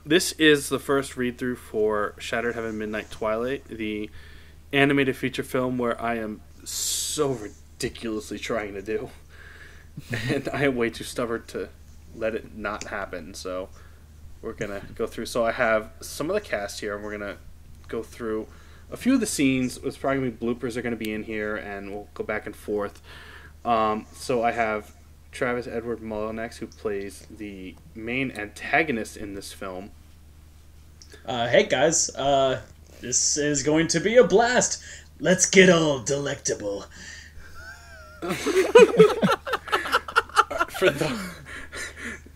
This is the first read-through for Shattered Heaven Midnight Twilight, the animated feature film where I am so ridiculously trying to do. And I am way too stubborn to let it not happen, so we're going to go through. So I have some of the cast here, and we're going to go through a few of the scenes. It's probably bloopers are going to be in here, and we'll go back and forth. So I have Travis Edward Mullenix, who plays the main antagonist in this film. Hey guys, this is going to be a blast. Let's get all delectable. For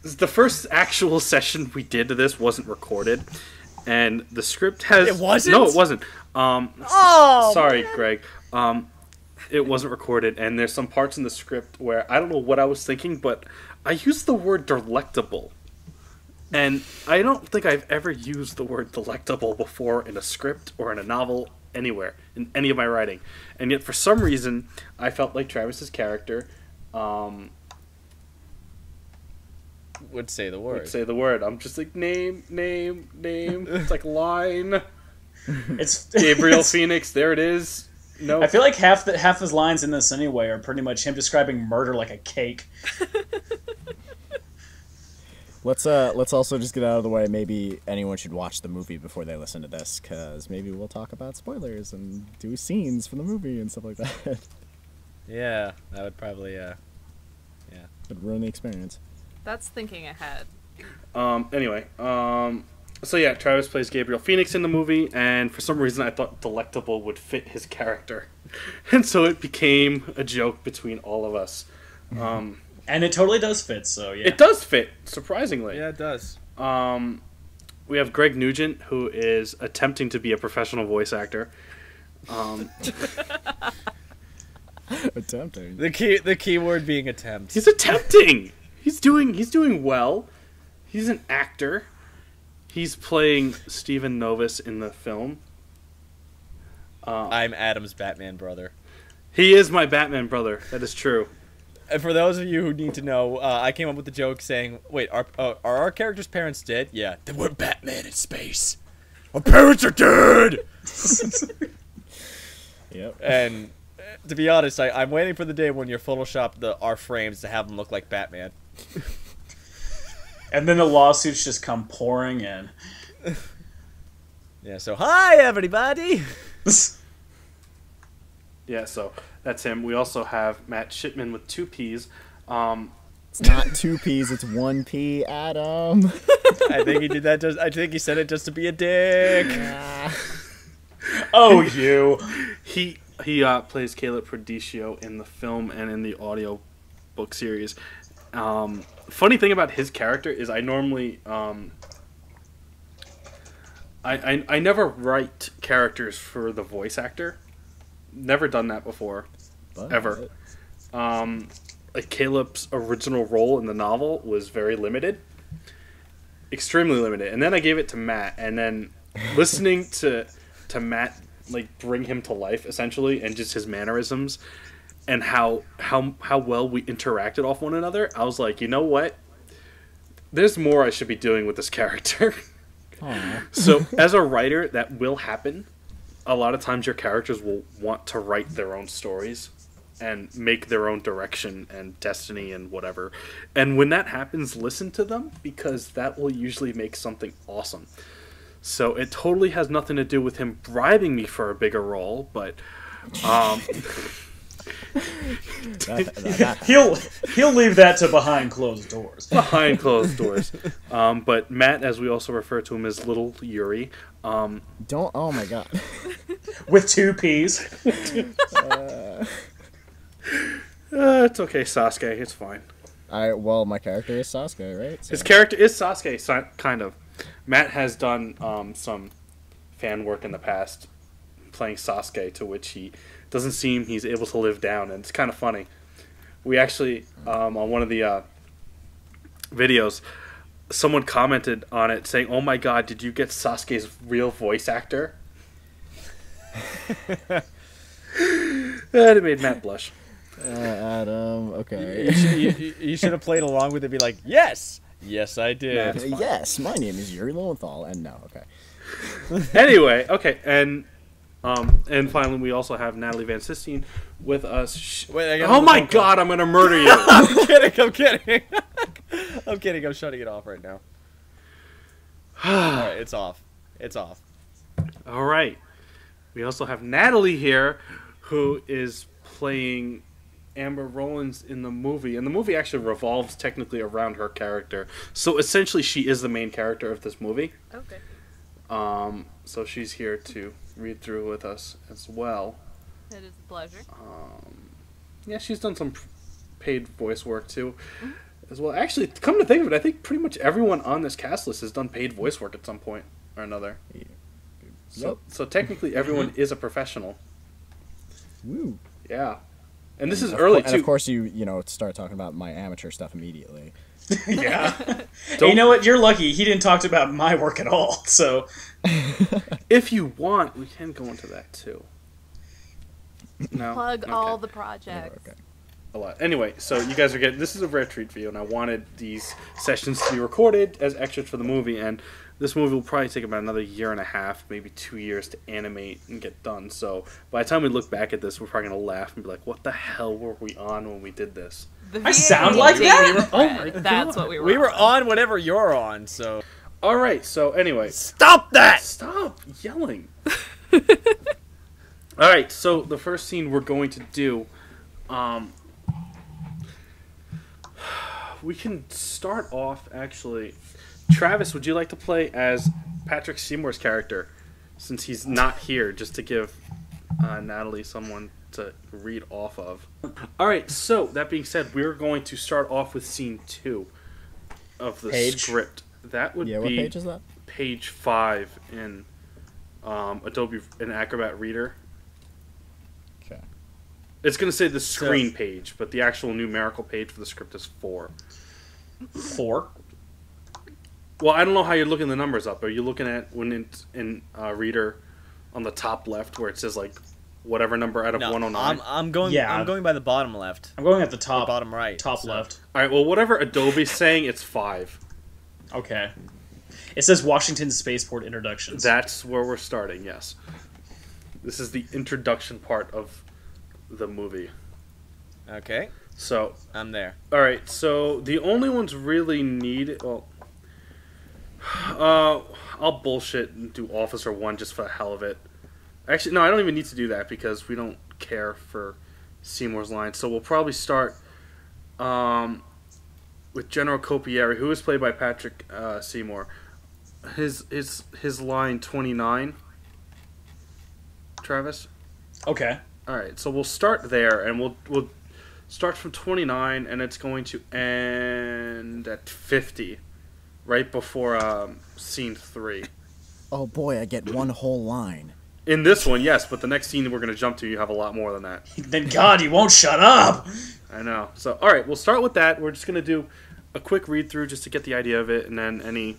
the first actual session we did to this wasn't recorded, and the script has... It wasn't? No, it wasn't. Sorry, man. Greg. It wasn't recorded, and there's some parts in the script where I don't know what I was thinking, but I used the word delectable. And I don't think I've ever used the word delectable before in a script or in a novel, anywhere, in any of my writing. And yet, for some reason, I felt like Travis's character Would say the word. would say the word. I'm just like, name. It's like line. It's Gabriel Fenix, there it is. No. I feel like half his lines in this anyway are pretty much him describing murder like a cake. Let's also just get out of the way. Maybe anyone should watch the movie before they listen to this, because maybe we'll talk about spoilers and do scenes from the movie and stuff like that. Yeah, that would probably, Would ruin the experience. That's thinking ahead. Anyway, so yeah, Travis plays Gabriel Fenix in the movie, and for some reason I thought delectable would fit his character. And so it became a joke between all of us. And it totally does fit, so yeah. It does fit, surprisingly. Yeah, it does. We have Greg Nugent, who is attempting to be a professional voice actor. Attempting. The key word being attempt. He's attempting! He's doing well. He's an actor. He's playing Adam Novus in the film. I'm Adam's Batman brother. He is my Batman brother. That is true. And for those of you who need to know, I came up with the joke saying, wait, are our characters' parents dead? Yeah. Then we're Batman in space. Our parents are dead! Yep. And to be honest, I'm waiting for the day when you Photoshop our frames to have them look like Batman. And then the lawsuits just come pouring in. Yeah, so hi, everybody! Yeah, so that's him. We also have Matt Shipman with 2 P's. It's not 2 P's, it's 1 P, Adam. I think he did that I think he said it just to be a dick. Oh, you. He plays Caleb Proditio in the film and in the audio book series. Funny thing about his character is I normally I never write characters for the voice actor. Never done that before, ever. Like Caleb's original role in the novel was very limited, extremely limited, and then I gave it to Matt, and then listening to Matt like bring him to life essentially, and just his mannerisms and how well we interacted off one another, I was like, you know what? There's more I should be doing with this character. So as a writer, that will happen. A lot of times your characters will want to write their own stories and make their own direction and destiny and whatever. And when that happens, listen to them, because that will usually make something awesome. So it totally has nothing to do with him bribing me for a bigger role, but He'll leave that to behind closed doors. Behind closed doors. But Matt, as we also refer to him as Little Yuri. Don't. Oh my god. With 2 P's. It's okay, Sasuke. It's fine. Well, my character is Sasuke, right? So. His character is Sasuke, kind of. Matt has done some fan work in the past playing Sasuke, to which he doesn't seem he's able to live down, and it's kind of funny. We actually, on one of the videos, someone commented on it saying, "Oh my god, did you get Sasuke's real voice actor?" And it made Matt blush. Adam, okay. You should have played along with it and be like, yes, Yes, I did. Yes, my name is Yuri Lowenthal, and no, okay. Anyway, okay, and finally we also have Natalie Van Sistine with us. Wait, I got oh my god, I'm gonna murder you! I'm kidding. I'm kidding. I'm shutting it off right now. Alright, it's off. All right. We also have Natalie here, who is playing Amber Rowlands in the movie. And the movie actually revolves technically around her character. So essentially she is the main character of this movie. Okay. So she's here to read through with us as well. It is a pleasure. Yeah, she's done some paid voice work too. As well. Actually, come to think of it, I think pretty much everyone on this cast list has done paid voice work at some point or another. Yeah. So technically everyone is a professional. Woo. Yeah. And this is early, too. And of course you start talking about my amateur stuff immediately. Yeah. Hey, you know what? You're lucky. He didn't talk about my work at all, so... If you want, we can go into that, too. No? Plug Okay. all the projects. Okay. A lot. Anyway, so you guys are getting... This is a rare treat for you, and I wanted these sessions to be recorded as extras for the movie, and this movie will probably take about another year and a half, maybe 2 years to animate and get done. So by the time we look back at this, we're probably going to laugh and be like, what the hell were we on when we did this? The I sound like VA that? Oh my god. That's what we were We were on whatever you're on, so... All right, so anyway... Stop that! Stop yelling. All right, so the first scene we're going to do... we can start off, actually... Travis, would you like to play as Patrick Seymour's character, since he's not here, just to give Natalie someone to read off of? Alright, so, that being said, we're going to start off with scene 2 of the script. That would be... what page is that? Page 5 in Adobe in Acrobat Reader. Okay. It's going to say the screen page, but the actual numerical page for the script is 4. 4? Well, I don't know how you're looking the numbers up. Are you looking at when it's in Reader on the top left where it says like whatever number out of 109? I'm going by the bottom left. I'm going at the top. Or bottom right. Top left. All right. Well, whatever Adobe's saying, it's 5. Okay. It says Washington Spaceport Introductions. That's where we're starting. Yes. This is the introduction part of the movie. Okay. So I'm there. All right. So the only ones really needed. Well. I'll bullshit and do Officer 1 just for the hell of it. Actually, no, I don't even need to do that because we don't care for Seymour's lines. So we'll probably start with General Copieri, who is played by Patrick Seymour. His line 29. Travis? Okay. All right, so we'll start there, and we'll start from 29, and it's going to end at 50. Right before scene 3. Oh boy, I get one whole line. In this one, yes, but the next scene we're going to jump to, you have a lot more than that. Then God, you won't shut up! I know. So, alright, we'll start with that. We're just going to do a quick read-through just to get the idea of it, and then any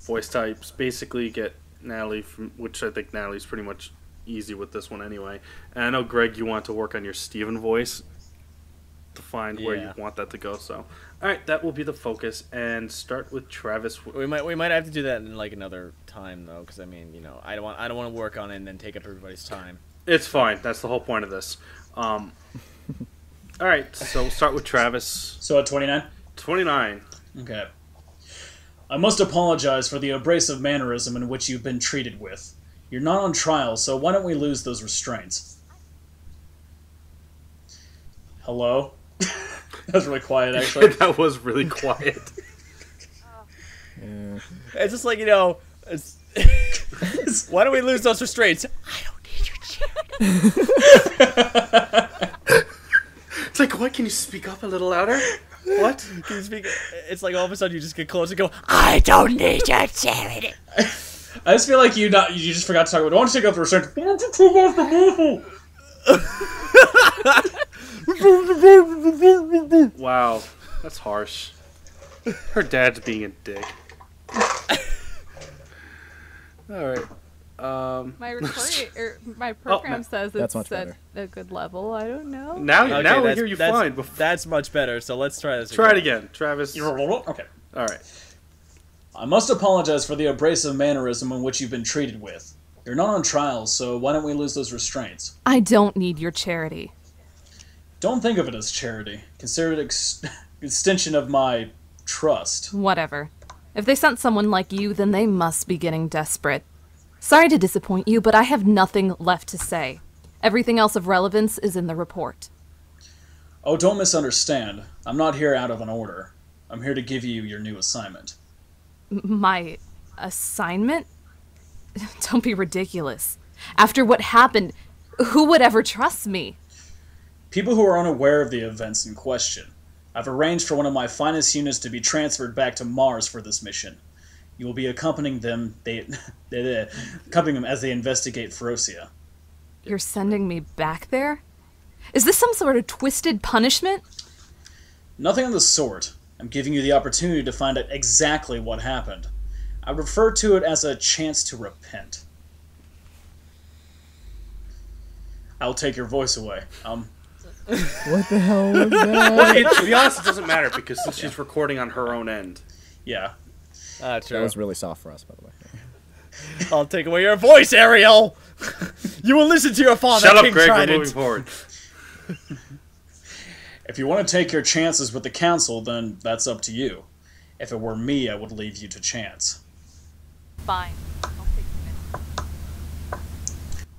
voice types. Basically get Natalie, which I think Natalie's pretty much easy with this one anyway. And I know, Greg, you want to work on your Steven voice to find where you want that to go, so... Alright, that will be the focus, and start with Travis. We might have to do that in like another time though, because I mean, I don't want to work on it and then take up everybody's time. It's fine. That's the whole point of this. Alright, so we'll start with Travis. So at 29? 29. Okay. I must apologize for the abrasive mannerism in which you've been treated with. You're not on trial, so why don't we lose those restraints? Hello? That was really quiet, actually. That was really quiet. Yeah. It's just like, why don't we lose those restraints? I don't need your charity. It's like, what? Can you speak up a little louder? What? Can you speak? It's like all of a sudden you just get close and go, I don't need your charity. I just feel like you just forgot to talk about, why don't you take off the restraints? Why don't you take off the muffle? Wow, that's harsh. Her dad's being a dick. Alright. My program says That's it's much at better. a good level. I don't know. Now we that's- hear you that's- fine. That's much better. So let's try this. Try it again, Travis. Okay. All right. I must apologize for the abrasive mannerism in which you've been treated with. You're not on trial, so why don't we lose those restraints? I don't need your charity. Don't think of it as charity. Consider it extension of my trust. Whatever. If they sent someone like you, then they must be getting desperate. Sorry to disappoint you, but I have nothing left to say. Everything else of relevance is in the report. Oh, don't misunderstand. I'm not here out of an order. I'm here to give you your new assignment. My assignment? Don't be ridiculous. After what happened, who would ever trust me? People who are unaware of the events in question. I've arranged for one of my finest units to be transferred back to Mars for this mission. You will be accompanying them. Accompanying them as they investigate Ferocia. You're sending me back there? Is this some sort of twisted punishment? Nothing of the sort. I'm giving you the opportunity to find out exactly what happened. I refer to it as a chance to repent. I'll take your voice away. What the hell was that? Well, to be honest, it doesn't matter because since she's recording on her own end. Yeah. That True. was really soft for us, by the way. I'll take away your voice, Ariel. You will listen to your father. Shut up, King Greg. We're Trident. moving forward. If you want to take your chances with the council, then that's up to you. If it were me, I would leave you to chance. Fine. I'll take it.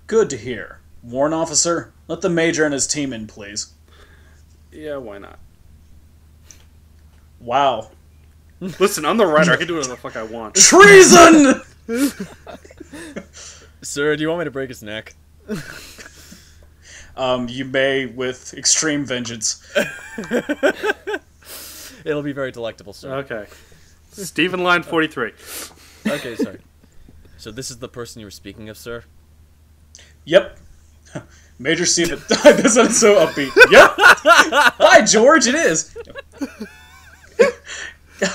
Good to hear. Warrant officer, let the major and his team in, please. Yeah, why not? Wow. Listen, I'm the writer. I can do whatever the fuck I want. Treason! Sir, do you want me to break his neck? You may with extreme vengeance. It'll be very delectable, sir. Okay. Stephen, line 43. Okay, sorry. So this is the person you were speaking of, sir? Yep. Major Stephen. That sounded so upbeat. Yep. Hi, George. It is.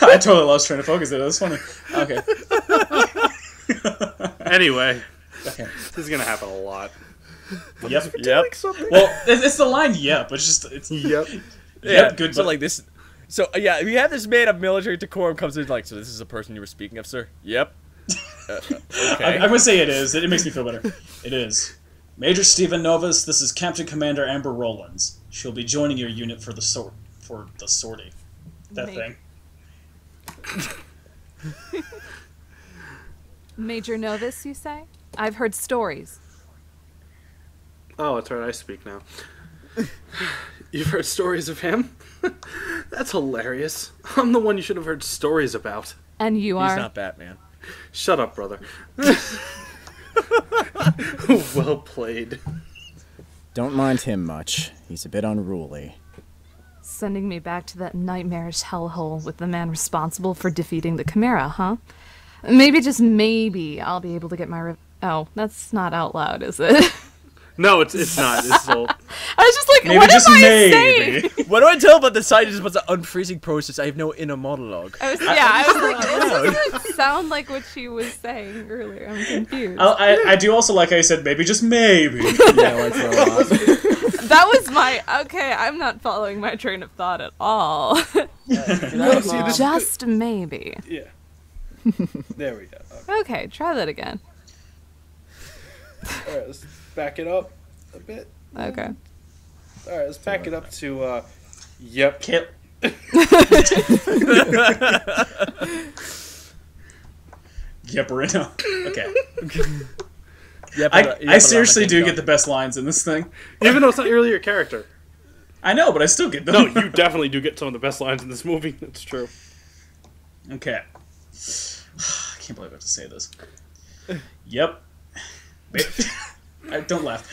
I totally lost train of focus there. That was funny. Okay. Anyway, Okay. this is gonna happen a lot. Yep. Yep. Well, it's the line "yep." It's just it's Yep. yep. Good. So but- like this. So yeah, we have this man of military decorum comes in like. So this is the person you were speaking of, sir? Yep. Okay. I'm gonna say it is. It makes me feel better. It is. Major Stephen Novus. This is Captain Commander Amber Rowlands. She'll be joining your unit for the sortie. That Ma- thing. Major Novus, you say? I've heard stories. Oh, that's right. I speak now. You've heard stories of him? That's hilarious. I'm the one you should have heard stories about. And you He's are? not Batman. Shut up, brother. Well played. Don't mind him much. He's a bit unruly. Sending me back to that nightmarish hellhole with the man responsible for defeating the Chimera, huh? Maybe, just maybe, I'll be able to get my Oh, that's not out loud, is it? No, it's not. It's all... I was just like, Maybe what just am I maybe. saying? What do I tell about the scientist about the unfreezing process? I have no inner monologue. I was like, this doesn't sound like what she was saying earlier. I'm confused. I do also like I said maybe just maybe. Yeah, like for a lot. That was my... Okay, I'm not following my train of thought at all. No, see, this Just maybe. Yeah. There we go. Okay, try that again. Alright, let's back it up a bit. Okay. Alright, let's back it up to, yep. Kill. Yep, Reno. Okay. Yep, I seriously do get the best lines in this thing. Even though it's not really your character. I know, but I still get them. No, you definitely do get some of the best lines in this movie. That's true. Okay. I can't believe I have to say this. Yep. Don't laugh.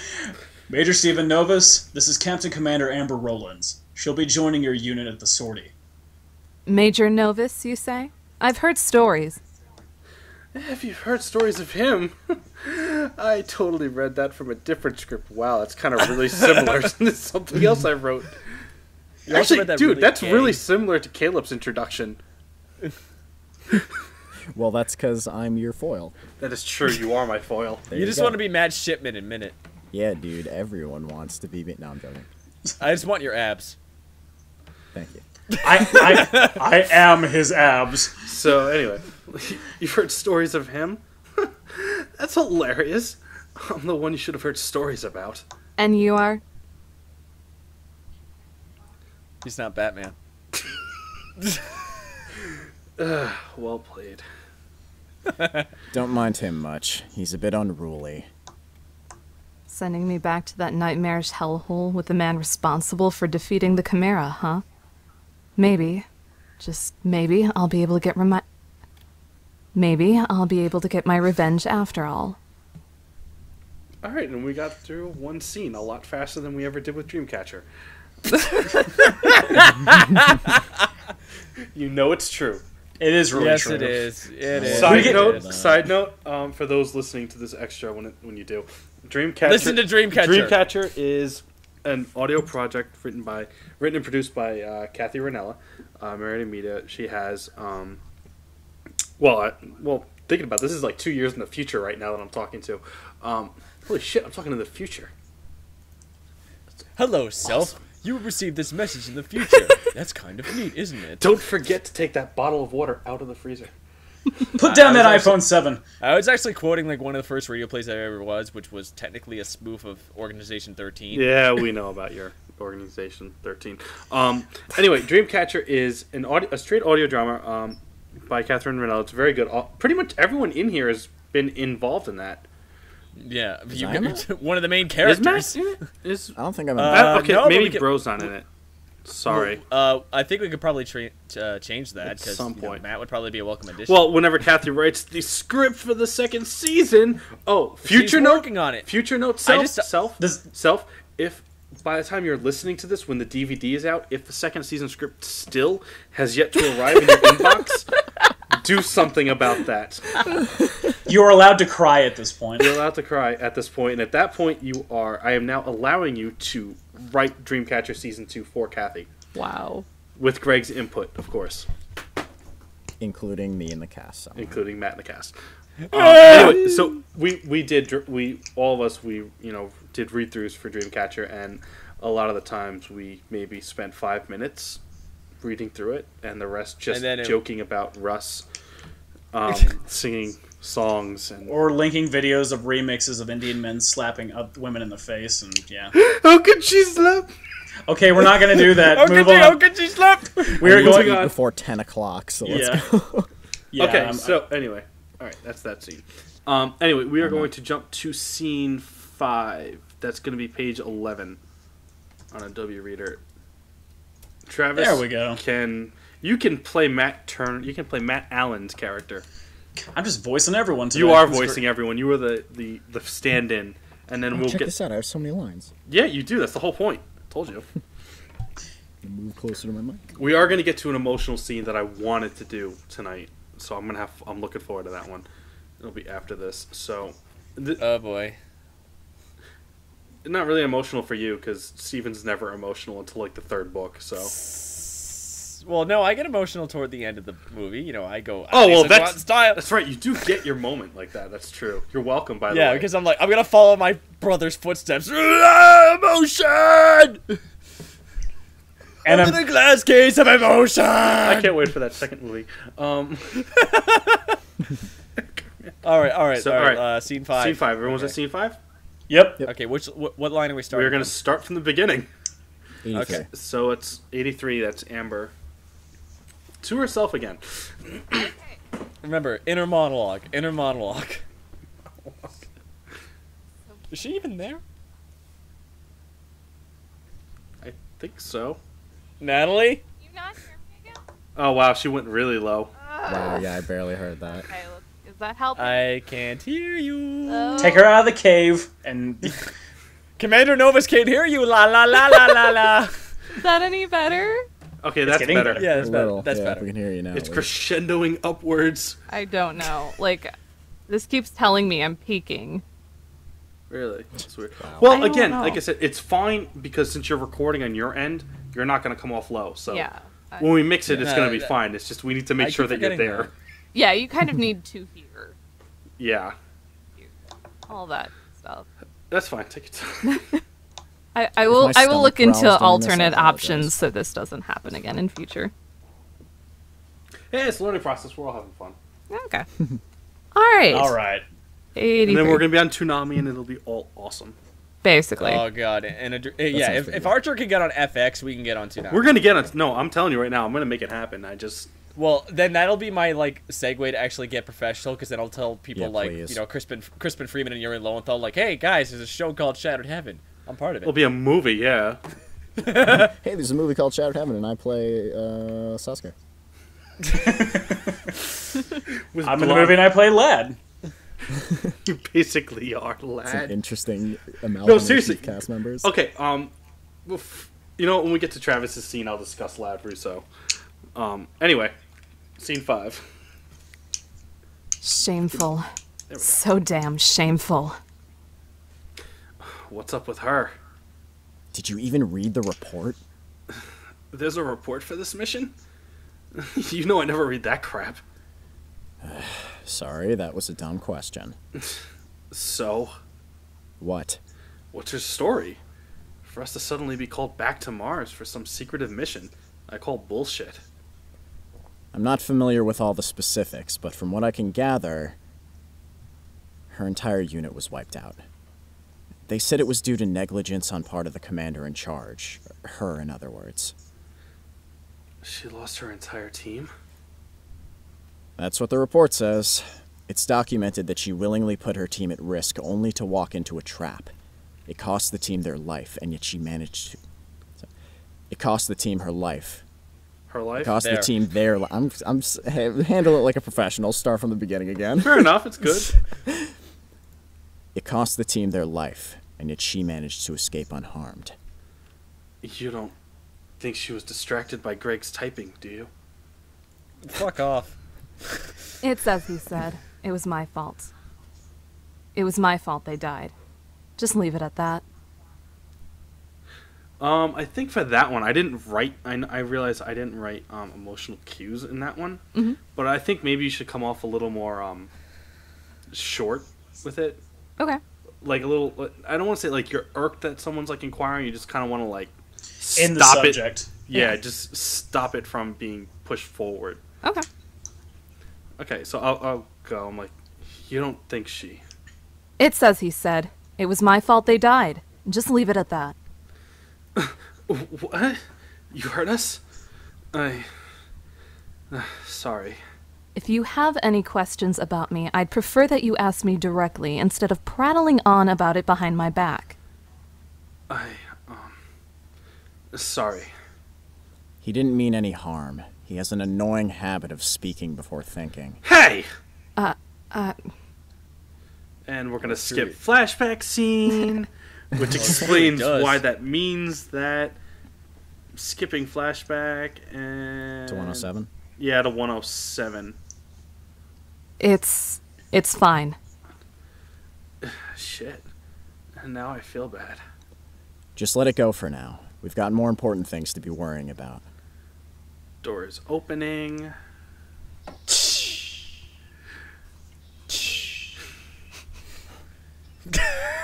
Major Stephen Novus, this is Captain Commander Amber Rowlands. She'll be joining your unit at the sortie. Major Novus, you say? I've heard stories. If you've heard stories of him, I totally read that from a different script. Wow, that's kind of really similar to something else I wrote. also Actually, read that dude, really that's gay. really similar to Caleb's introduction. Well, that's because I'm your foil. That is true. You are my foil. You just want to be Matt Shipman in a minute. Yeah, dude. Everyone wants to be. No, I'm joking. I just want your abs. Thank you. I am his abs. So anyway, you've heard stories of him? That's hilarious. I'm the one you should have heard stories about. And you are? He's not Batman. Well played. Don't mind him much. He's a bit unruly. Sending me back to that nightmarish hellhole with the man responsible for defeating the Chimera, huh? Maybe, just maybe, I'll be able to get my revenge after all. All right, and we got through one scene a lot faster than we ever did with Dreamcatcher. You know it's true. It is really Yes, true. it is. It is. Side note, for those listening to this extra when you do, Dreamcatcher. Listen to Dreamcatcher. Dreamcatcher is an audio project written and produced by Kathy Ranella, Meridian Media. She has, thinking about this is like 2 years in the future right now that I'm talking to. Holy shit, I'm talking to the future. Hello, self. Awesome. You will receive this message in the future. That's kind of neat, isn't it? Don't forget to take that bottle of water out of the freezer. Put down that iPhone 7. I was actually quoting like one of the first radio plays I ever was, which was technically a spoof of Organization 13. Yeah, we know about your Organization 13. Anyway, Dreamcatcher is a straight audio drama by Catherine Ranella. It's very good. Pretty much everyone in here has been involved in that. Yeah, Matt? one of the main Is characters. Matt in it? I don't think I'm. Okay, no, but maybe we can- Bro's not in it. Sorry. I think we could probably change that At because some point. Matt would probably be a welcome addition. Well, whenever Kathy writes the script for the second season, future She's note, working on it. Future note, self. If by the time you're listening to this, when the DVD is out, if the second season script still has yet to arrive in your inbox, do something about that. You are allowed to cry at this point. You're allowed to cry at this point, and at that point, I am now allowing you to write Dreamcatcher Season 2 for Kathy. Wow. With Greg's input, of course. Including me in the cast. Somehow. Including Matt in the cast. Anyway, so we did read throughs for Dreamcatcher, and a lot of the times we maybe spent 5 minutes reading through it, and the rest just joking about Russ singing songs or linking videos of remixes of Indian men slapping up women in the face, and yeah. How could she slap? Okay, we're not going to do that. How could she slap? We are going on before 10 o'clock, so let's go. Yeah, okay, anyway. Alright, that's that scene. Anyway, we are going to jump to scene 5. That's going to be page 11 on a W reader. Travis, there we go. You can play Matt Allen's character. I'm just voicing everyone today. You are voicing everyone. You were the stand-in, and then we'll check get. this out. I have so many lines. Yeah, you do. That's the whole point. I told you. Move closer to my mic. We are going to get to an emotional scene that I wanted to do tonight, so I'm looking forward to that one. It'll be after this. So. Oh boy. Not really emotional for you because Steven's never emotional until like the third book. So. Well, no, I get emotional toward the end of the movie. You know, I go. Oh well, that's style. That's right. You do get your moment like that. That's true. You're welcome. By the way. Yeah, because I'm gonna follow my brother's footsteps. Emotion. And I'm in a glass case of emotion. I can't wait for that second movie. All right. So, all right. Scene 5. Scene 5. Everyone's at scene 5. Yep. Okay. What line are we starting? We're gonna start from the beginning. 83. Okay. So it's 83. That's Amber. To herself again. Remember, inner monologue. Is she even there? I think so. Natalie? You not hear me again? Oh wow, she went really low. Wow, yeah, I barely heard that. Okay, is that helping? I can't hear you. Take her out of the cave and. Commander Novus can't hear you. La la la la la la. Is that any better? Okay, that's getting better. Yeah, that's better. That's yeah, better. We can hear you now. It's crescendoing upwards. I don't know. This keeps telling me I'm peaking. Really? That's weird. Wow. Well, I don't again, know. like I said, it's fine because since you're recording on your end, you're not going to come off low. So Yeah. when we mix it, it's No, going to be fine. It's just we need to make I sure keep that you're forgetting there. that. Yeah, you kind of need to hear Yeah. all that stuff. That's fine. Take your time. I will look stomach growls into during this, I alternate apologize. options so this doesn't happen again in future. Hey, it's a learning process. We're all having fun. Okay. All right. All right. 83. And then we're going to be on Toonami, and it'll be all awesome. Basically. Oh god, yeah. sounds pretty If good. Archer can get on FX, we can get on Toonami. We're going to get on... No, I'm telling you right now, I'm going to make it happen. Well, then that'll be my segue to actually get professional, because then I'll tell people Yeah, please. Crispin Freeman and Yuri Lowenthal, like, hey guys, there's a show called Shattered Heaven. I'm part of it. It'll be a movie, yeah. Hey, there's a movie called Shattered Heaven, and I play Sasuke. I'm in the movie and I play Lad. You basically are, It's an lad. interesting amalgamation seriously. of cast members. Okay, when we get to Travis's scene, I'll discuss Lad Russo. Anyway, scene 5. Shameful. we go. So damn shameful. What's up with her? Did you even read the report? There's a report for this mission? You know I never read that crap. Sorry, that was a dumb question. So, What? what's her story? For us to suddenly be called back to Mars for some secretive mission, I call bullshit. I'm not familiar with all the specifics, but from what I can gather, her entire unit was wiped out. They said it was due to negligence on part of the commander in charge. Her, in other words. She lost her entire team? That's what the report says. It's documented that she willingly put her team at risk only to walk into a trap. It cost the team their life, and yet she managed to... It cost the team her life. Her It life? cost the There. team their life. Handle it like a professional. Start from the beginning again. Fair enough, it's good. It cost the team their life, and yet she managed to escape unharmed. You don't think she was distracted by Greg's typing, do you? Fuck off. It's as he said. It was my fault. It was my fault they died. Just leave it at that. I think for that one, I didn't write... I realized I didn't write emotional cues in that one. Mm-hmm. But I think maybe you should come off a little more short with it. Okay. Like a little... I don't want to say like you're irked that someone's like inquiring. You just kind of want to like... In the stop subject. Yeah, just stop it from being pushed forward. Okay. Okay, so I'll go. I'm like, you don't think she... It's as he said. It was my fault they died. Just leave it at that. What? You heard us? Sorry. If you have any questions about me, I'd prefer that you ask me directly instead of prattling on about it behind my back. Sorry. He didn't mean any harm. He has an annoying habit of speaking before thinking. Hey! Uh, And we're gonna skip flashback scene, which explains does. why that means that. Skipping flashback and... To 107? Yeah, to 107. It's fine. Shit. And now I feel bad. Just let it go for now. We've got more important things to be worrying about. Door is opening.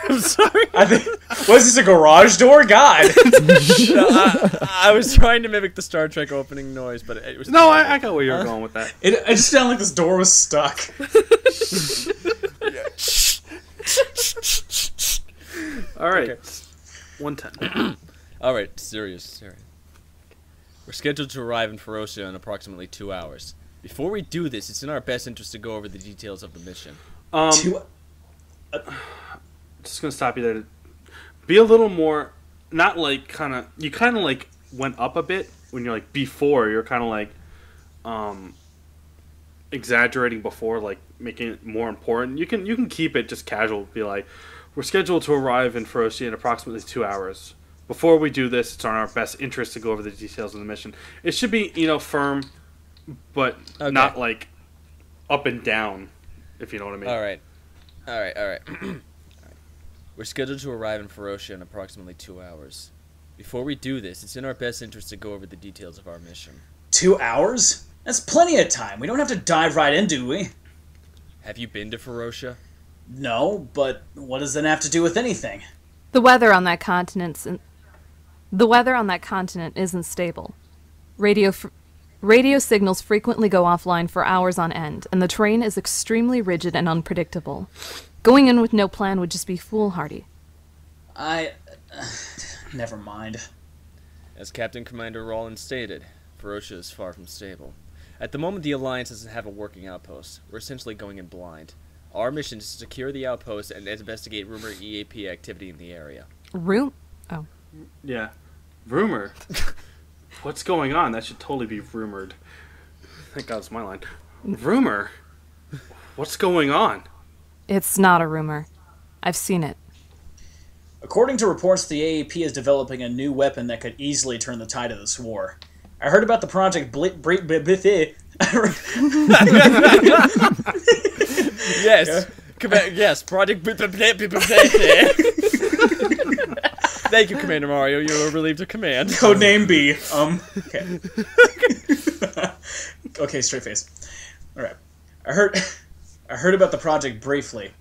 I'm sorry. I think. Was this a garage door? God. No, I was trying to mimic the Star Trek opening noise, but it was... No, I got where you were going with that. It just sounded like this door was stuck. Alright. Okay. 110. Alright, serious. We're scheduled to arrive in Ferocia in approximately 2 hours. Before we do this, it's in our best interest to go over the details of the mission. Just gonna stop you there. Be a little more, not like you kind of like went up a bit when you're like before. You're kind of like exaggerating before, like making it more important. You can keep it just casual. Be like, we're scheduled to arrive in Ferocia in approximately 2 hours. Before we do this, it's in our best interest to go over the details of the mission. It should be firm, but Okay. not like up and down, if you know what I mean. Alright. Alright. We're scheduled to arrive in Ferocia in approximately 2 hours. Before we do this, it's in our best interest to go over the details of our mission. 2 hours? That's plenty of time. We don't have to dive right in, do we? Have you been to Ferocia? No, but what does that have to do with anything? The weather on that continent isn't stable. Radio signals frequently go offline for hours on end, and the terrain is extremely rigid and unpredictable. Going in with no plan would just be foolhardy. Never mind. As Captain Commander Rollins stated, Ferocia is far from stable. At the moment, the Alliance doesn't have a working outpost. We're essentially going in blind. Our mission is to secure the outpost and investigate rumor EAP activity in the area. Oh. Yeah. Rumor? What's going on? That should totally be rumored. Thank God it's my line. Rumor? What's going on? It's not a rumor. I've seen it. According to reports, the AAP is developing a new weapon that could easily turn the tide of this war. I heard about the Project Yes. Yes, Project Thank you, Commander Mario. You are relieved of command. Codename B. Okay. Okay, straight face. Alright. I heard about the project briefly.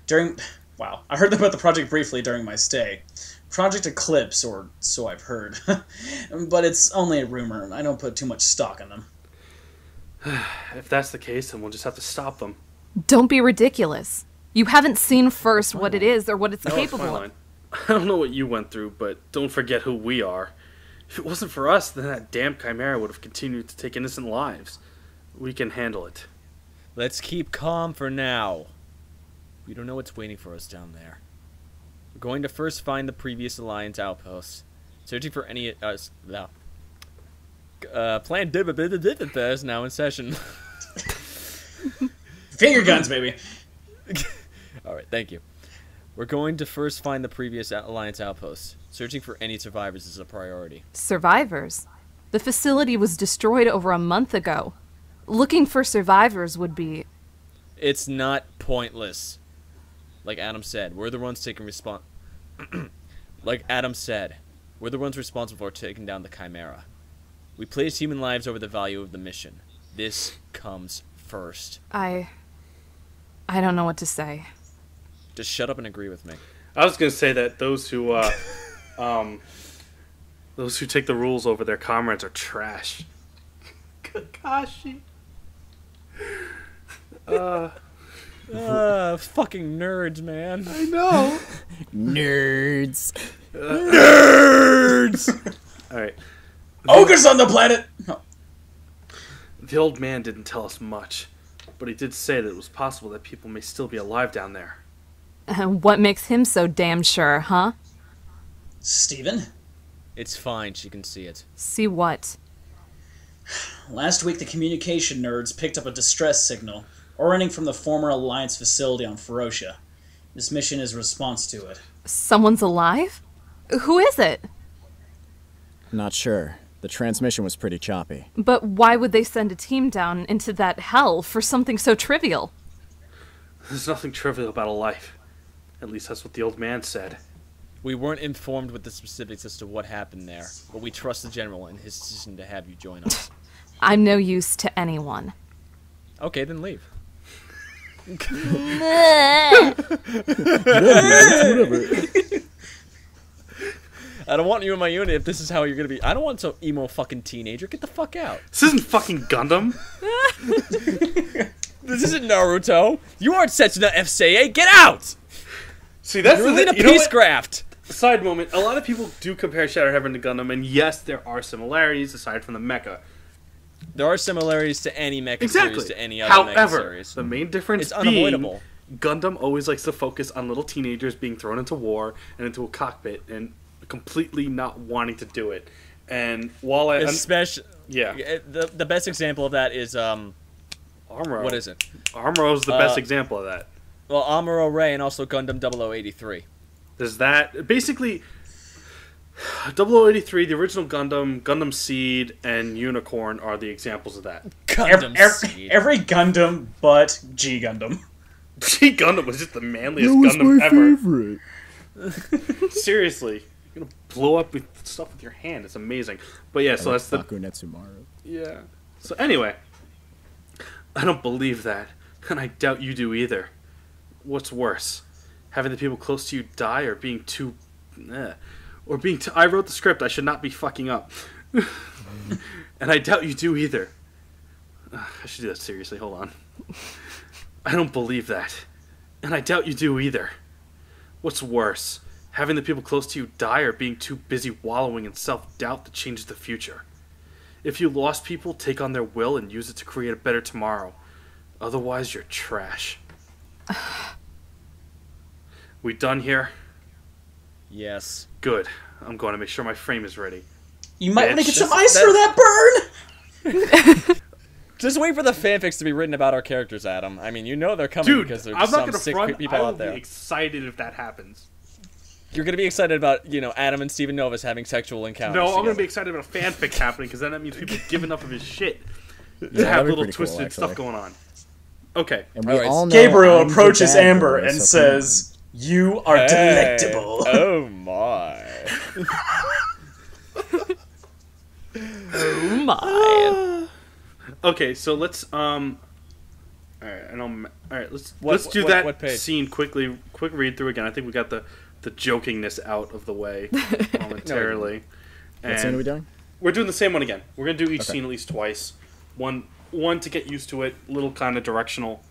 I heard about the project briefly during my stay. Project Eclipse, or so I've heard. But it's only a rumor. I don't put too much stock in them. If that's the case, then we'll just have to stop them. Don't be ridiculous. You haven't seen first what it is or what it's capable of. I don't know what you went through, but don't forget who we are. If it wasn't for us, then that damn Chimera would have continued to take innocent lives. We can handle it. Let's keep calm for now. We don't know what's waiting for us down there. We're going to first find the previous Alliance outposts. Searching for any... Plan is now in session. Finger guns, baby. Alright, thank you. We're going to first find the previous Alliance outposts. Searching for any survivors is a priority. Survivors? The facility was destroyed over a month ago. Looking for survivors would be... It's not pointless. Like Adam said, we're the ones taking Like Adam said, we're the ones responsible for taking down the Chimera. We place human lives over the value of the mission. This comes first. I don't know what to say. Just shut up and agree with me. I was going to say that those who take the rules over their comrades are trash. Kakashi. Fucking nerds, man. I know. Nerds. Nerds! Alright. Ogres on the planet! No. The old man didn't tell us much, but he did say that it was possible that people may still be alive down there. What makes him so damn sure, huh? Steven? It's fine, she can see it. See what? Last week, the communication nerds picked up a distress signal, originating from the former Alliance facility on Ferocia. This mission is a response to it. Someone's alive? Who is it? Not sure. The transmission was pretty choppy. But why would they send a team down into that hell for something so trivial? There's nothing trivial about a life. At least that's what the old man said. We weren't informed with the specifics as to what happened there, but we trust the General in his decision to have you join us. I'm no use to anyone. Okay, then leave. I don't want you in my unit if this is how you're gonna be. I don't want some emo fucking teenager. Get the fuck out. This isn't fucking Gundam. This isn't Naruto. You aren't Setsuna FCA. Get out! See, that's You're the in a thing. peace graft. Side moment. A lot of people do compare Shadow Heaven to Gundam, and yes, there are similarities aside from the mecha. There are similarities to any mecha series to any other mecha However, series. the main difference It's unavoidable. being Gundam always likes to focus on little teenagers being thrown into war and into a cockpit and completely not wanting to do it. And while I... Especially... Yeah. The best example of that is... Amuro. What is it? Amuro's the best example of that. Well, Amuro Ray and also Gundam 0083. There's that. Basically, 0083, the original Gundam, Gundam Seed, and Unicorn are the examples of that. Gundam Seed. Every Gundam but G Gundam. G Gundam was just the manliest That was Gundam my ever. favorite. Seriously. You're gonna blow up with stuff with your hand. It's amazing. But yeah, so that's the... Baku Netsumaru. Yeah. So anyway, I don't believe that, and I doubt you do either. What's worse, having the people close to you die, or being too... I wrote the script, I should not be fucking up. And I doubt you do either. I should do that seriously, hold on. I don't believe that, and I doubt you do either. What's worse, having the people close to you die, or being too busy wallowing in self-doubt that changes the future? If you lost people, take on their will and use it to create a better tomorrow. Otherwise, you're trash. We done here? Yes. Good. I'm going to make sure my frame is ready. You might want to get some ice for that burn! Just wait for the fanfics to be written about our characters, Adam. I mean, you know they're coming Dude, because there's I'm not some gonna sick front. people I will out there. be excited if that happens. You're going to be excited about, Adam and Steven Novus having sexual encounters No, I'm together. going to be excited about a fanfic happening, because then that means people give enough of his shit to that'd have be little pretty cool, twisted stuff actually. going on. Okay. And we Alright, all know Gabriel I'm the approaches bad Amber boy, and so come on. says, "You are Hey. delectable." Oh my. Oh my. Okay, so let's let's do what that page? scene quick read through again. I think we got the jokingness out of the way momentarily. What scene are we doing? We're doing the same one again. We're gonna do each Okay. scene at least twice. One to get used to it, little kind of directional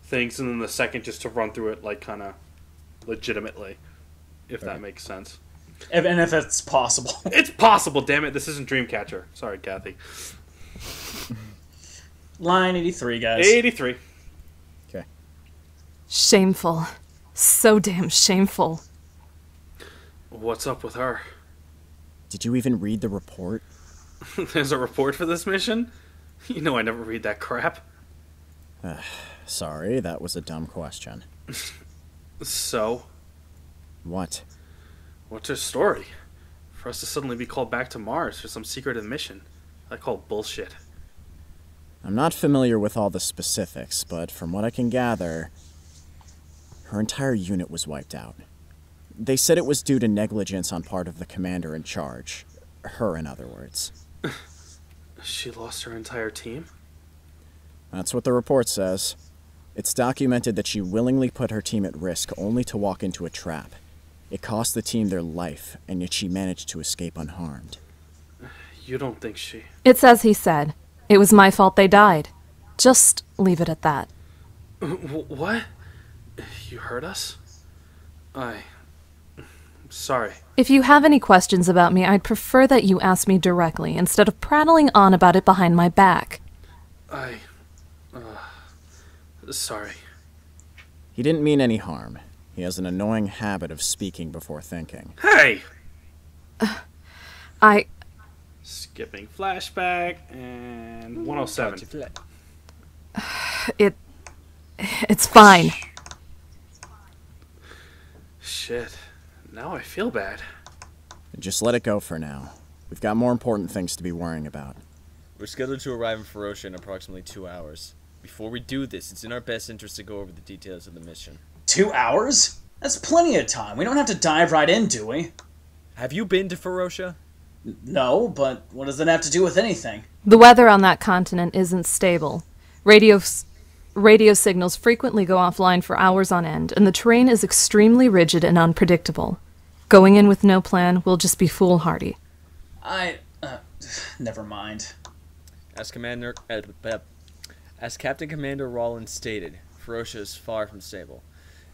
things, and then the second just to run through it like kind of legitimately, if that makes sense. And if it's possible. It's possible, damn it! This isn't Dreamcatcher. Sorry, Kathy. Line 83, guys. 83. Okay. Shameful. So damn shameful. What's up with her? Did you even read the report? There's a report for this mission? You know I never read that crap. Sorry, that was a dumb question. So, What? what's her story? For us to suddenly be called back to Mars for some secretive mission? I call bullshit. I'm not familiar with all the specifics, but from what I can gather, her entire unit was wiped out. They said it was due to negligence on part of the commander in charge. Her, in other words. She lost her entire team? That's what the report says. It's documented that she willingly put her team at risk only to walk into a trap. It cost the team their life, and yet she managed to escape unharmed. You don't think she... It's as he said. It was my fault they died. Just leave it at that. What? You heard us? Sorry. If you have any questions about me, I'd prefer that you ask me directly instead of prattling on about it behind my back. Sorry. He didn't mean any harm. He has an annoying habit of speaking before thinking. Hey! I... Skipping flashback, and 107. It's fine. Shit. Now I feel bad. Just let it go for now. We've got more important things to be worrying about. We're scheduled to arrive in Ferocia in approximately 2 hours. Before we do this, it's in our best interest to go over the details of the mission. 2 hours? That's plenty of time. We don't have to dive right in, do we? Have you been to Ferocia? No, but what does that have to do with anything? The weather on that continent isn't stable. Radio signals frequently go offline for hours on end, and the terrain is extremely rigid and unpredictable. Going in with no plan will just be foolhardy. Never mind. As Captain Commander Rollins stated, Ferocia is far from stable.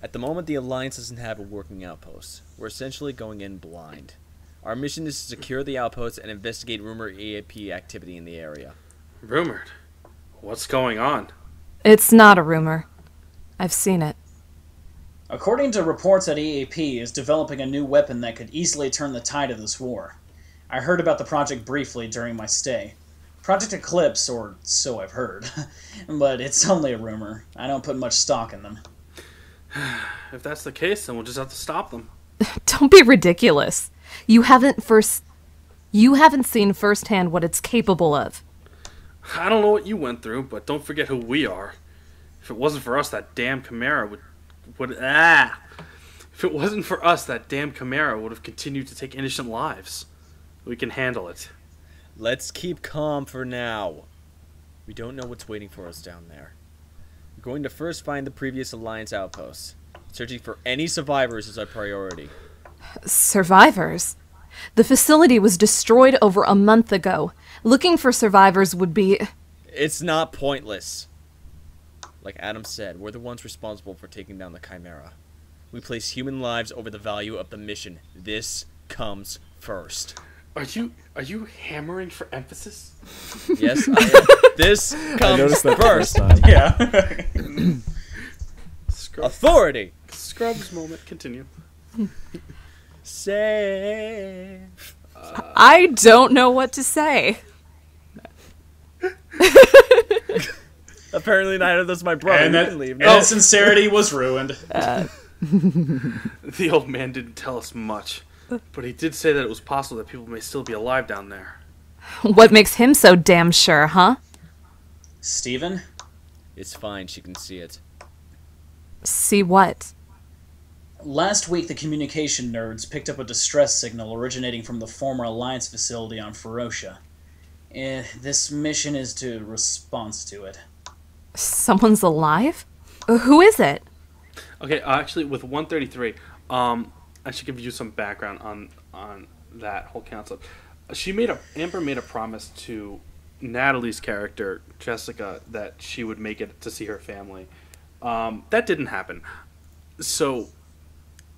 At the moment, the Alliance doesn't have a working outpost. We're essentially going in blind. Our mission is to secure the outpost and investigate rumored EAP activity in the area. Rumored? What's going on? It's not a rumor. I've seen it. According to reports that EAP is developing a new weapon that could easily turn the tide of this war. I heard about the project briefly during my stay. Project Eclipse, or so I've heard. But it's only a rumor. I don't put much stock in them. If that's the case, then we'll just have to stop them. Don't be ridiculous. You haven't seen firsthand what it's capable of. I don't know what you went through, but don't forget who we are. If it wasn't for us, that damn Chimera would If it wasn't for us, that damn Chimera would have continued to take innocent lives. We can handle it. Let's keep calm for now. We don't know what's waiting for us down there. We're going to first find the previous Alliance outposts. Searching for any survivors is our priority. Survivors? The facility was destroyed over a month ago. Looking for survivors would be... It's not pointless. Like Adam said, we're the ones responsible for taking down the Chimera. We place human lives over the value of the mission. This comes first. Are you hammering for emphasis? Yes, I am. This comes first. Yeah. Authority. Scrubs moment. Continue. Say. I don't know what to say. Apparently neither of those my brother. And You that can leave and now. that sincerity was ruined. The old man didn't tell us much, but he did say that it was possible that people may still be alive down there. What makes him so damn sure, huh? Steven? It's fine, she can see it. See what? Last week, the communication nerds picked up a distress signal originating from the former Alliance facility on Ferocia. This mission is to response to it. Someone's alive? Who is it? Okay, actually, with 133, I should give you some background on that whole concept. Amber made a promise to Natalie's character, Jessica, that she would make it to see her family. That didn't happen. So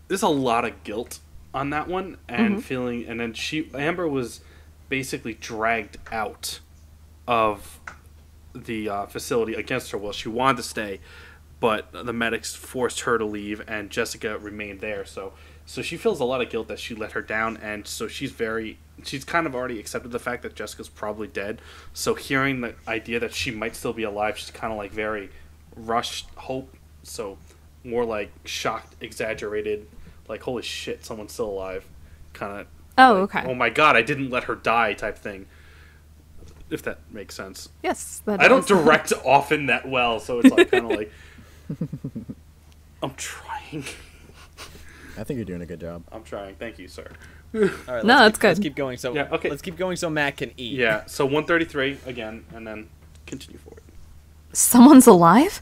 there's a lot of guilt on that one and feeling, and then Amber was basically dragged out of the facility against her will. She wanted to stay, but the medics forced her to leave, and Jessica remained there. So she feels a lot of guilt that she let her down, and so she's kind of already accepted the fact that Jessica's probably dead. So hearing the idea that she might still be alive, she's kind of like very rushed hope. So more like shocked, exaggerated, like holy shit, someone's still alive, kind of. Oh, Like, okay. oh my god, I didn't let her die type thing. If that makes sense. Yes, that I don't does. direct often that well, so it's like kind of like I'm trying. I think you're doing a good job. I'm trying. Thank you, sir. All right, No, that's Let's good. keep going. So Yeah, okay. let's keep going so Matt can eat. Yeah, so 133 again, and then continue forward. Someone's alive?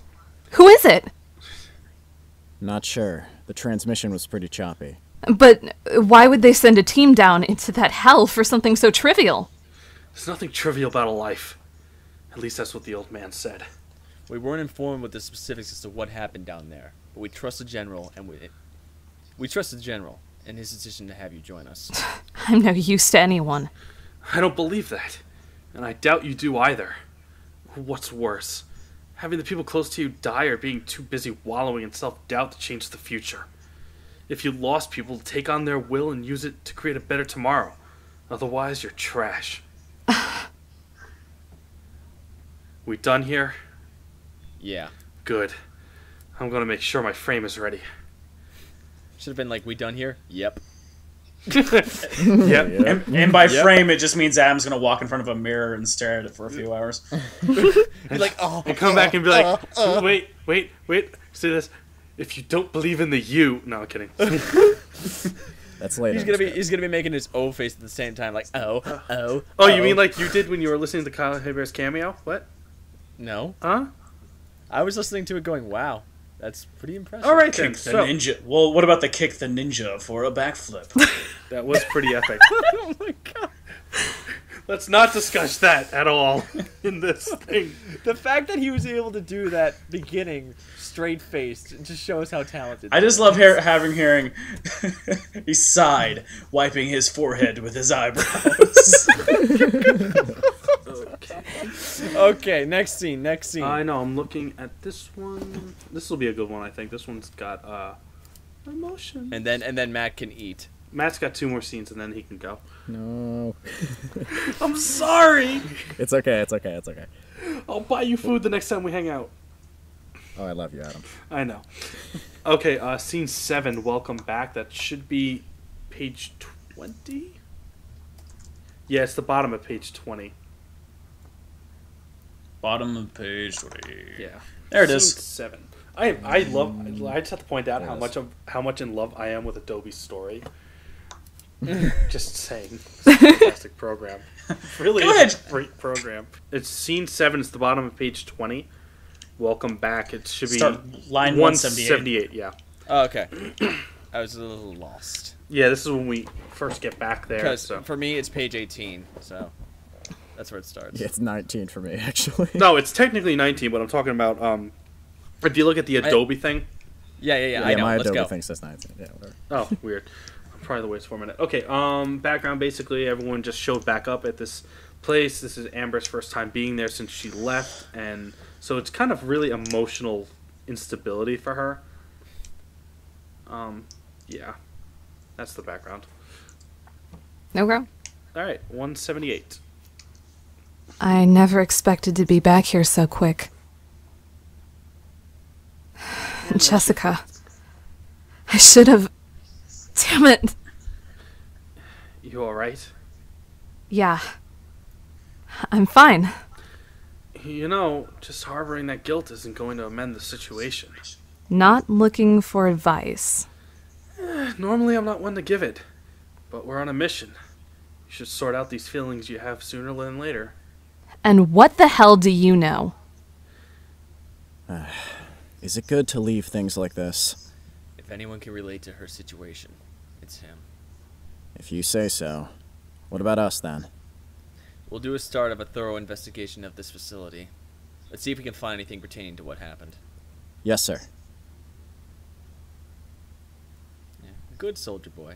Who is it? Not sure. The transmission was pretty choppy. But why would they send a team down into that hell for something so trivial? There's nothing trivial about a life. At least that's what the old man said. We weren't informed with the specifics as to what happened down there, but we trust the general, and we trust the general and his decision to have you join us. I'm no use to anyone. I don't believe that, and I doubt you do either. What's worse, having the people close to you die or being too busy wallowing in self-doubt to change the future? If you lost people, take on their will and use it to create a better tomorrow. Otherwise, you're trash. We done here? Yeah. Good. I'm gonna make sure my frame is ready. Should have been like, we done here? Yep. Yep. And by frame, it just means Adam's going to walk in front of a mirror and stare at it for a few hours. Be like, oh. And come back and be like, wait. Say this. If you don't believe in the you... No, I'm kidding. That's later. He's gonna be making his O face at the same time, like oh. Oh, you mean like you did when you were listening to Kyle Haber's cameo? What? No. Huh? I was listening to it going, wow, that's pretty impressive. All right then. Kick the So, ninja. Well, what about the kick the ninja for a backflip? that was pretty epic. Oh my god. Let's not discuss that at all in this thing. The fact that he was able to do that beginning straight faced just shows how talented. I just love hearing he sighed, wiping his forehead with his eyebrows. Okay, next scene. I know. I'm looking at this one. This will be a good one, I think. This one's got emotion. And then Matt can eat. Matt's got 2 more scenes, and then he can go. No. I'm sorry. It's okay. I'll buy you food the next time we hang out. Oh, I love you, Adam. I know. Okay, scene 7. Welcome back. That should be page 20. Yeah, it's the bottom of page 20. Bottom of page 20. Yeah, There it scene is. 7. I love. I just have to point out There it how much in love I am with Adobe's story. Just saying, it's a fantastic program. Really, Good. is a great program. It's scene 7. It's the bottom of page 20. Welcome back. It should be line 178. Yeah. Oh, okay. I was a little lost. Yeah, this is when we first get back there. Because for me, it's page 18, so that's where it starts. Yeah, it's 19 for me, actually. No, it's technically 19, but I'm talking about if you look at the Adobe thing. Yeah, I know. My Let's Adobe go. thing says 19. Yeah, whatever. Oh, weird. Probably the way it's formatted. Okay, background, basically, everyone just showed back up at this place. This is Amber's first time being there since she left, and so it's kind of really emotional instability for her. Yeah. That's the background. Okay. Alright, 178. I never expected to be back here so quick. Jessica. I should have... Damn it! You alright? Yeah. I'm fine. You know, just harboring that guilt isn't going to amend the situation. Not looking for advice. Normally I'm not one to give it, but we're on a mission. You should sort out these feelings you have sooner than later. And what the hell do you know? Is it good to leave things like this? If anyone can relate to her situation, it's him. If you say so. What about us, then? We'll do a start of a thorough investigation of this facility. Let's see if we can find anything pertaining to what happened. Yes, sir. Yeah. Good soldier boy.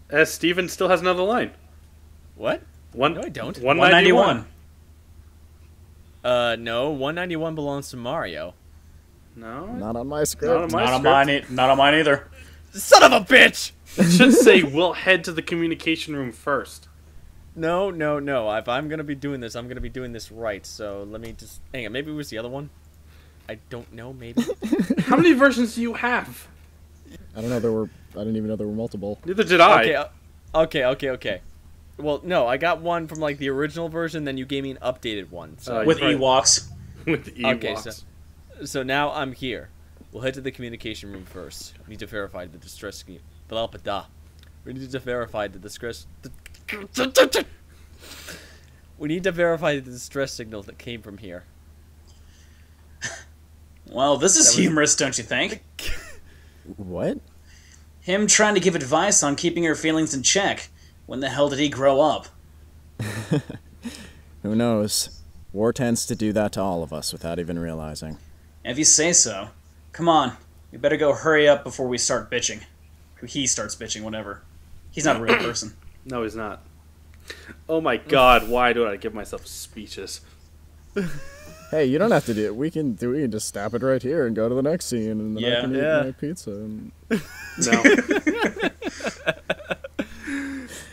As Steven still has another line. What? No, I don't. 191. No, 191 belongs to Mario. No? Not on my script. Not on my script. Not on mine either. Son of a bitch! It should say, we'll head to the communication room first. No. If I'm gonna be doing this, I'm gonna be doing this right. So let me just hang on. Maybe it was the other one. I don't know. Maybe. How many versions do you have? I don't know. I didn't even know there were multiple. Neither did I. Okay. Well, no, I got one from like the original version. Then you gave me an updated one. So With Ewoks. With Ewoks. Okay, so now I'm here. We'll head to the communication room first. We need to verify the distress. We need to verify the distress. We need to verify the distress signal that came from here. Well, this is humorous, don't you think? What? Him trying to give advice on keeping her feelings in check. When the hell did he grow up? Who knows? War tends to do that to all of us without even realizing. If you say so. Come on. We better go hurry up before we start bitching. He starts bitching, whatever. He's not a real person. No, he's not. Oh my god, why do I give myself speeches? Hey, you don't have to do it. We can just stop it right here and go to the next scene, and then I can eat my pizza. And... No.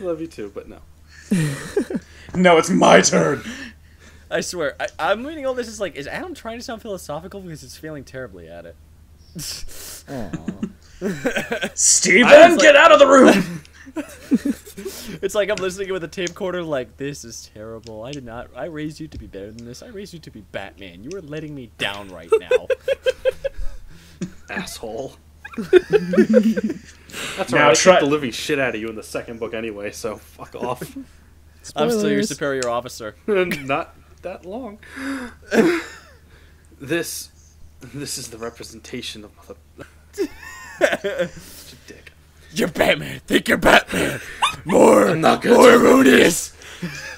Love you too, but no. No, it's my turn. I swear, I'm reading all this. Is like, is Adam trying to sound philosophical because he's failing terribly at it? Steven, get out of the room! It's like I'm listening with a tape recorder like, this is terrible. I raised you to be better than this. I raised you to be Batman. You are letting me down right now. Asshole. That's right, I kicked the living shit out of you in the second book anyway, so fuck off. I'm still your superior officer. Not that long. This is the representation of mother... Dick. You're Batman. Think you're Batman. More erroneous.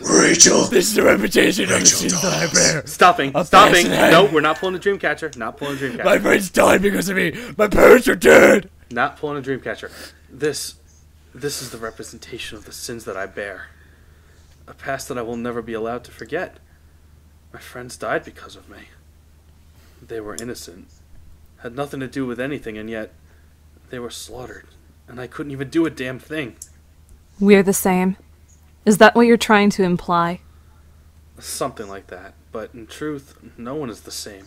Rachel. This is the reputation of the sins that I bear. Stopping. No, we're not pulling a Dreamcatcher. My friends died because of me. My parents are dead. Not pulling a Dreamcatcher. This is the representation of the sins that I bear. A past that I will never be allowed to forget. My friends died because of me. They were innocent. Had nothing to do with anything, and yet they were slaughtered. And I couldn't even do a damn thing. We're the same. Is that what you're trying to imply? Something like that. But in truth, no one is the same.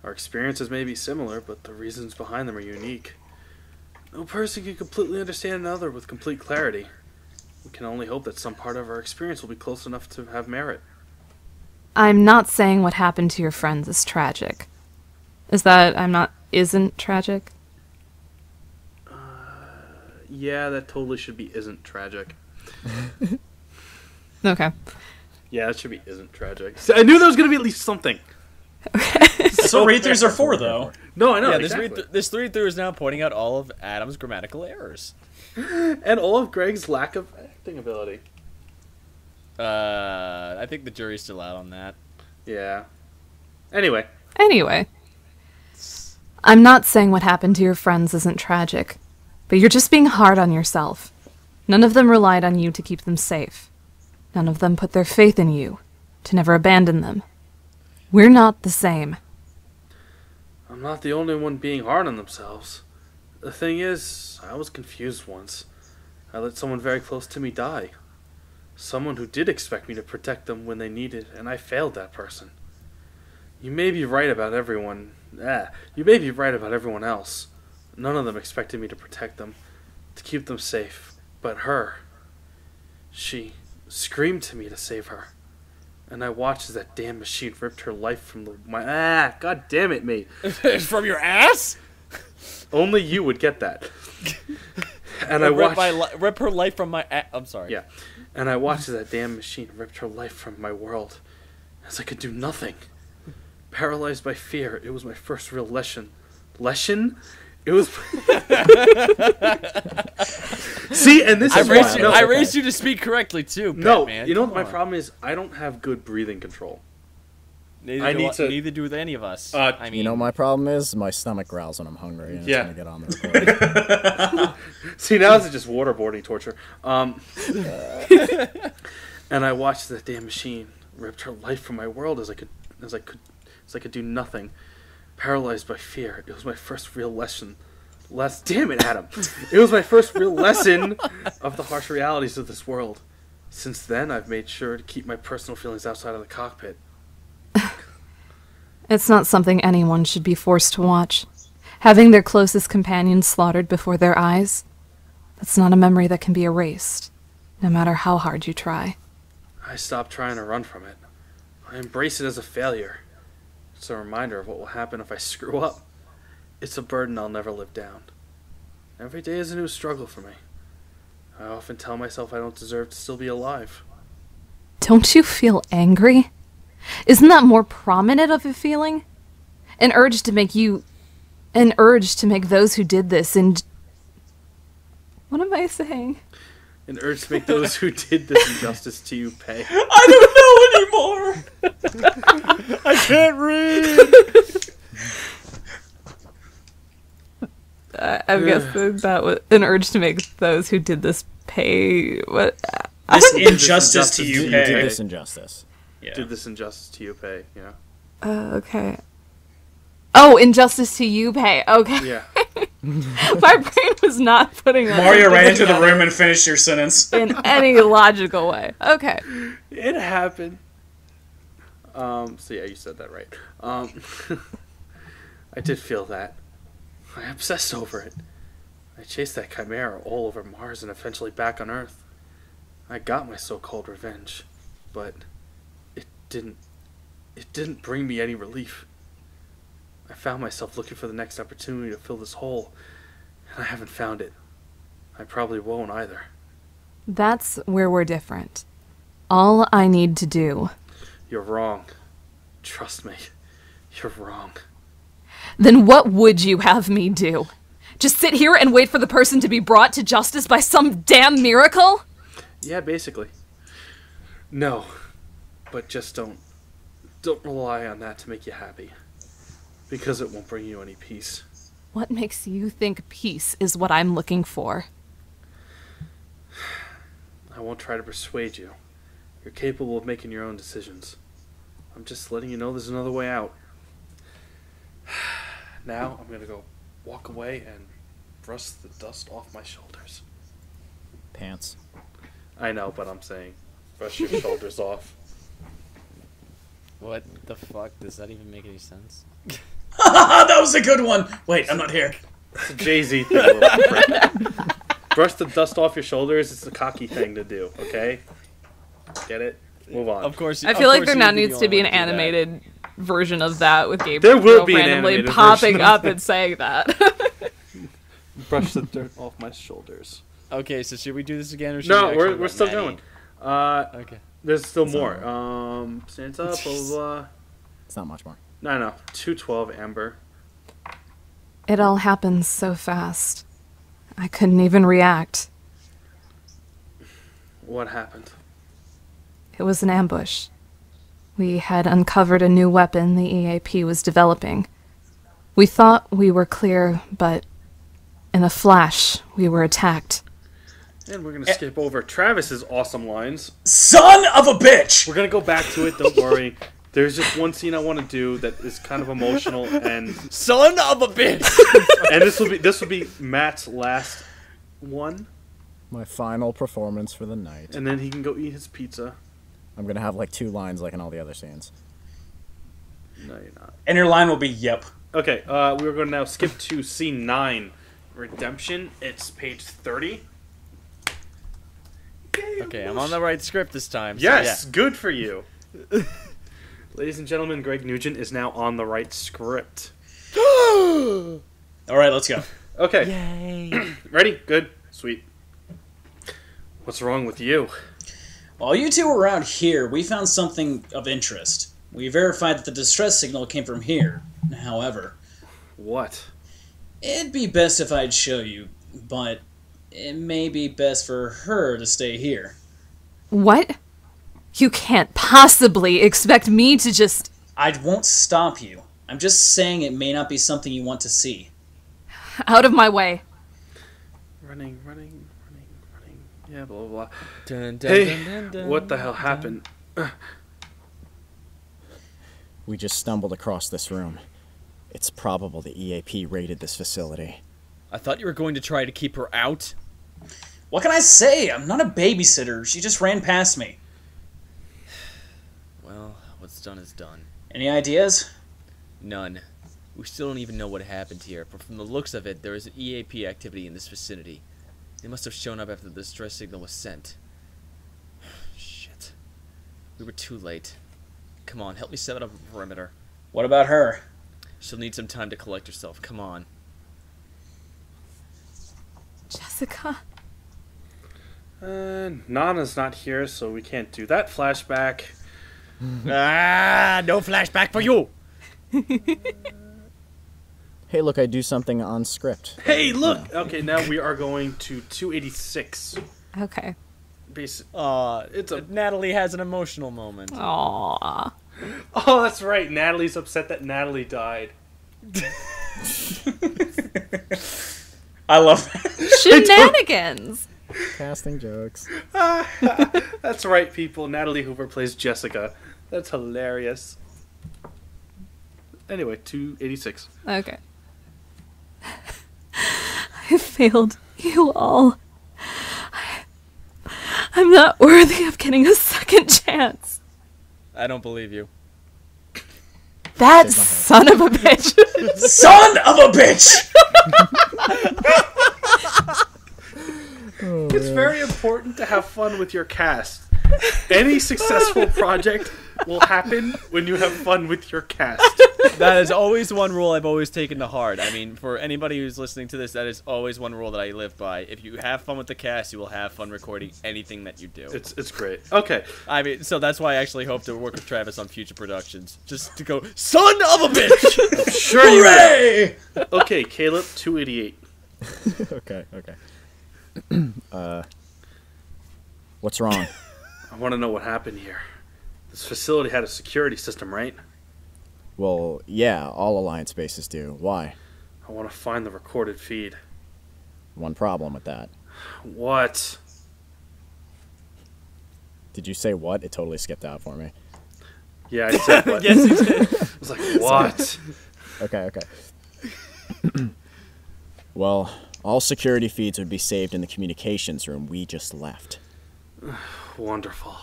Our experiences may be similar, but the reasons behind them are unique. No person can completely understand another with complete clarity. We can only hope that some part of our experience will be close enough to have merit. I'm not saying what happened to your friends is tragic. Isn't tragic? Yeah, that totally should be isn't tragic. Okay. Yeah, it should be isn't tragic. See, I knew there was going to be at least something. That's what read-throughs are for, though. No, I know. Yeah, exactly. this read-through is now pointing out all of Adam's grammatical errors. And all of Greg's lack of acting ability. I think the jury's still out on that. Yeah. Anyway. I'm not saying what happened to your friends isn't tragic, but you're just being hard on yourself. None of them relied on you to keep them safe. None of them put their faith in you, to never abandon them. We're not the same. I'm not the only one being hard on themselves. The thing is, I was confused once. I let someone very close to me die. Someone who did expect me to protect them when they needed, and I failed that person. You may be right about everyone. You may be right about everyone else. None of them expected me to protect them, to keep them safe. But her, she screamed to me to save her. And I watched as that damn machine ripped her life from my... God damn it, mate. From your ass? Only you would get that. And I watched... Rip her life from my ass. I'm sorry. Yeah. And I watched as that damn machine ripped her life from my world. As I could do nothing. Paralyzed by fear, it was my first real lesson. Lesson? It was... See, and this is I raised you to speak correctly, too, No, man. you know what my problem is? I don't have good breathing control. Neither do any of us. I mean, You know, my problem is my stomach growls when I'm hungry, and Yeah. it's going to get on the recording. See, now it's just waterboarding torture. And I watched that damn machine ripped her life from my world as I could do nothing. Paralyzed by fear. It was my first real lesson. Damn it, Adam. It was my first real lesson of the harsh realities of this world. Since then, I've made sure to keep my personal feelings outside of the cockpit. It's not something anyone should be forced to watch. Having their closest companion slaughtered before their eyes, that's not a memory that can be erased, no matter how hard you try. I stopped trying to run from it. I embrace it as a failure. It's a reminder of what will happen if I screw up. It's a burden I'll never live down. Every day is a new struggle for me. I often tell myself I don't deserve to still be alive. Don't you feel angry? Isn't that more prominent of a feeling? An urge to make those who did this and... What am I saying? An urge to make those who did this injustice to you pay. I don't know anymore! I can't read! I'm guessing that was an urge to make those who did this pay... What? This injustice to you You pay. did this injustice. Yeah. Did this injustice to you pay, yeah. Okay. Oh, injustice to you pay. Okay. Yeah. My brain was not putting that Mario ran into the room and finished your sentence. in any logical way. Okay. It happened. So yeah, you said that right. I did feel that. I obsessed over it. I chased that chimera all over Mars and eventually back on Earth. I got my so-called revenge, but it didn't bring me any relief. I found myself looking for the next opportunity to fill this hole, and I haven't found it. I probably won't either. That's where we're different. All I need to do... You're wrong. Trust me. You're wrong. Then what would you have me do? Just sit here and wait for the person to be brought to justice by some damn miracle? Yeah, basically. No. But just don't rely on that to make you happy. Because it won't bring you any peace. What makes you think peace is what I'm looking for? I won't try to persuade you. You're capable of making your own decisions. I'm just letting you know there's another way out. Now I'm gonna go walk away and brush the dust off my shoulders. Pants. I know, but I'm saying brush your shoulders off. What the fuck? Does that even make any sense? That was a good one! Wait, I'm not here. It's a Jay-Z thing, little prick. Brush the dust off your shoulders. It's the cocky thing to do, okay? Get it? Move on. Of course. I feel like there now needs to be an animated version of that with Gabriel There will be an randomly animated popping version of up that. and saying that. Brush the dirt off my shoulders. Okay, so should we do this again, or should No, we we're actually still let going. Maddie- Okay. There's still more. Stands up, blah, blah, blah. It's not much more. No. 212 amber. It all happened so fast. I couldn't even react. What happened? It was an ambush. We had uncovered a new weapon the EAP was developing. We thought we were clear, but in a flash, we were attacked. And we're going to skip over Travis's awesome lines. Son of a bitch! We're going to go back to it, don't worry. There's just one scene I want to do that is kind of emotional, and Son of a bitch! and this will be Matt's last one, My final performance for the night. and then he can go eat his pizza. I'm gonna have like 2 lines like in all the other scenes. No, you're not. And your line will be, yep. Okay, we're going to now skip to scene 9, Redemption. It's page 30. Okay, I'm on the right script this time. So Yes, good for you. Ladies and gentlemen, Greg Nugent is now on the right script. All right, let's go. Okay. Yay. Ready? Good. Sweet. What's wrong with you? While you two were around here, we found something of interest. We verified that the distress signal came from here. However, What? it'd be best if I'd show you, but it may be best for her to stay here. What? You can't possibly expect me to just... I won't stop you. I'm just saying it may not be something you want to see. Out of my way. Running. Yeah, blah, blah, blah. Dun, dun, Hey, dun, dun, dun, what the hell dun. happened? We just stumbled across this room. It's probable the EAP raided this facility. I thought you were going to try to keep her out. What can I say? I'm not a babysitter. She just ran past me. Well, what's done is done. Any ideas? None. We still don't even know what happened here, but from the looks of it, there is an EAP activity in this vicinity. They must have shown up after the distress signal was sent. Shit. We were too late. Come on, help me set up a perimeter. What about her? She'll need some time to collect herself. Come on. Jessica? Nana's not here, so we can't do that flashback. No flashback for you! Hey, look, I do something on script. Hey, look! Okay, now we are going to 286. Okay. It's a... Natalie has an emotional moment. Aww. Oh, that's right. Natalie's upset that Natalie died. I love that. Shenanigans! Casting jokes. That's right, people. Natalie Hoover plays Jessica. That's hilarious. Anyway, 286. Okay. I failed you all. I'm not worthy of getting a second chance. I don't believe you. That son of a bitch. Son of a bitch! It's very important to have fun with your cast. Any successful project will happen when you have fun with your cast. That is always one rule I've always taken to heart. I mean, for anybody who's listening to this, that is always one rule that I live by. If you have fun with the cast, you will have fun recording anything that you do. It's great. Okay. I mean, so that's why I actually hope to work with Travis on future productions. Just to go, son of a bitch! Sure you Hooray! will. Okay, Caleb, 288. Okay. What's wrong? I want to know what happened here. This facility had a security system, right? Well, yeah, all Alliance bases do. Why? I want to find the recorded feed. One problem with that. What? Did you say what? It totally skipped out for me. Yeah, I said what. Yes, he did. I was like, what? Okay. Well, all security feeds would be saved in the communications room we just left. Wonderful.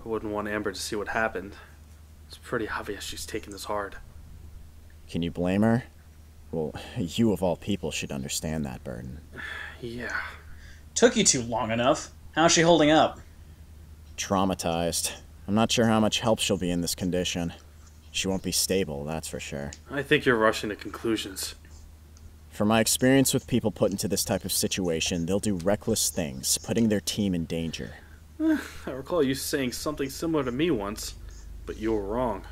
I wouldn't want Amber to see what happened. It's pretty obvious she's taking this hard. Can you blame her? Well, you of all people should understand that burden. Yeah. Took you too long enough. How's she holding up? Traumatized. I'm not sure how much help she'll be in this condition. She won't be stable, that's for sure. I think you're rushing to conclusions. From my experience with people put into this type of situation, they'll do reckless things, putting their team in danger. I recall you saying something similar to me once, but you were wrong.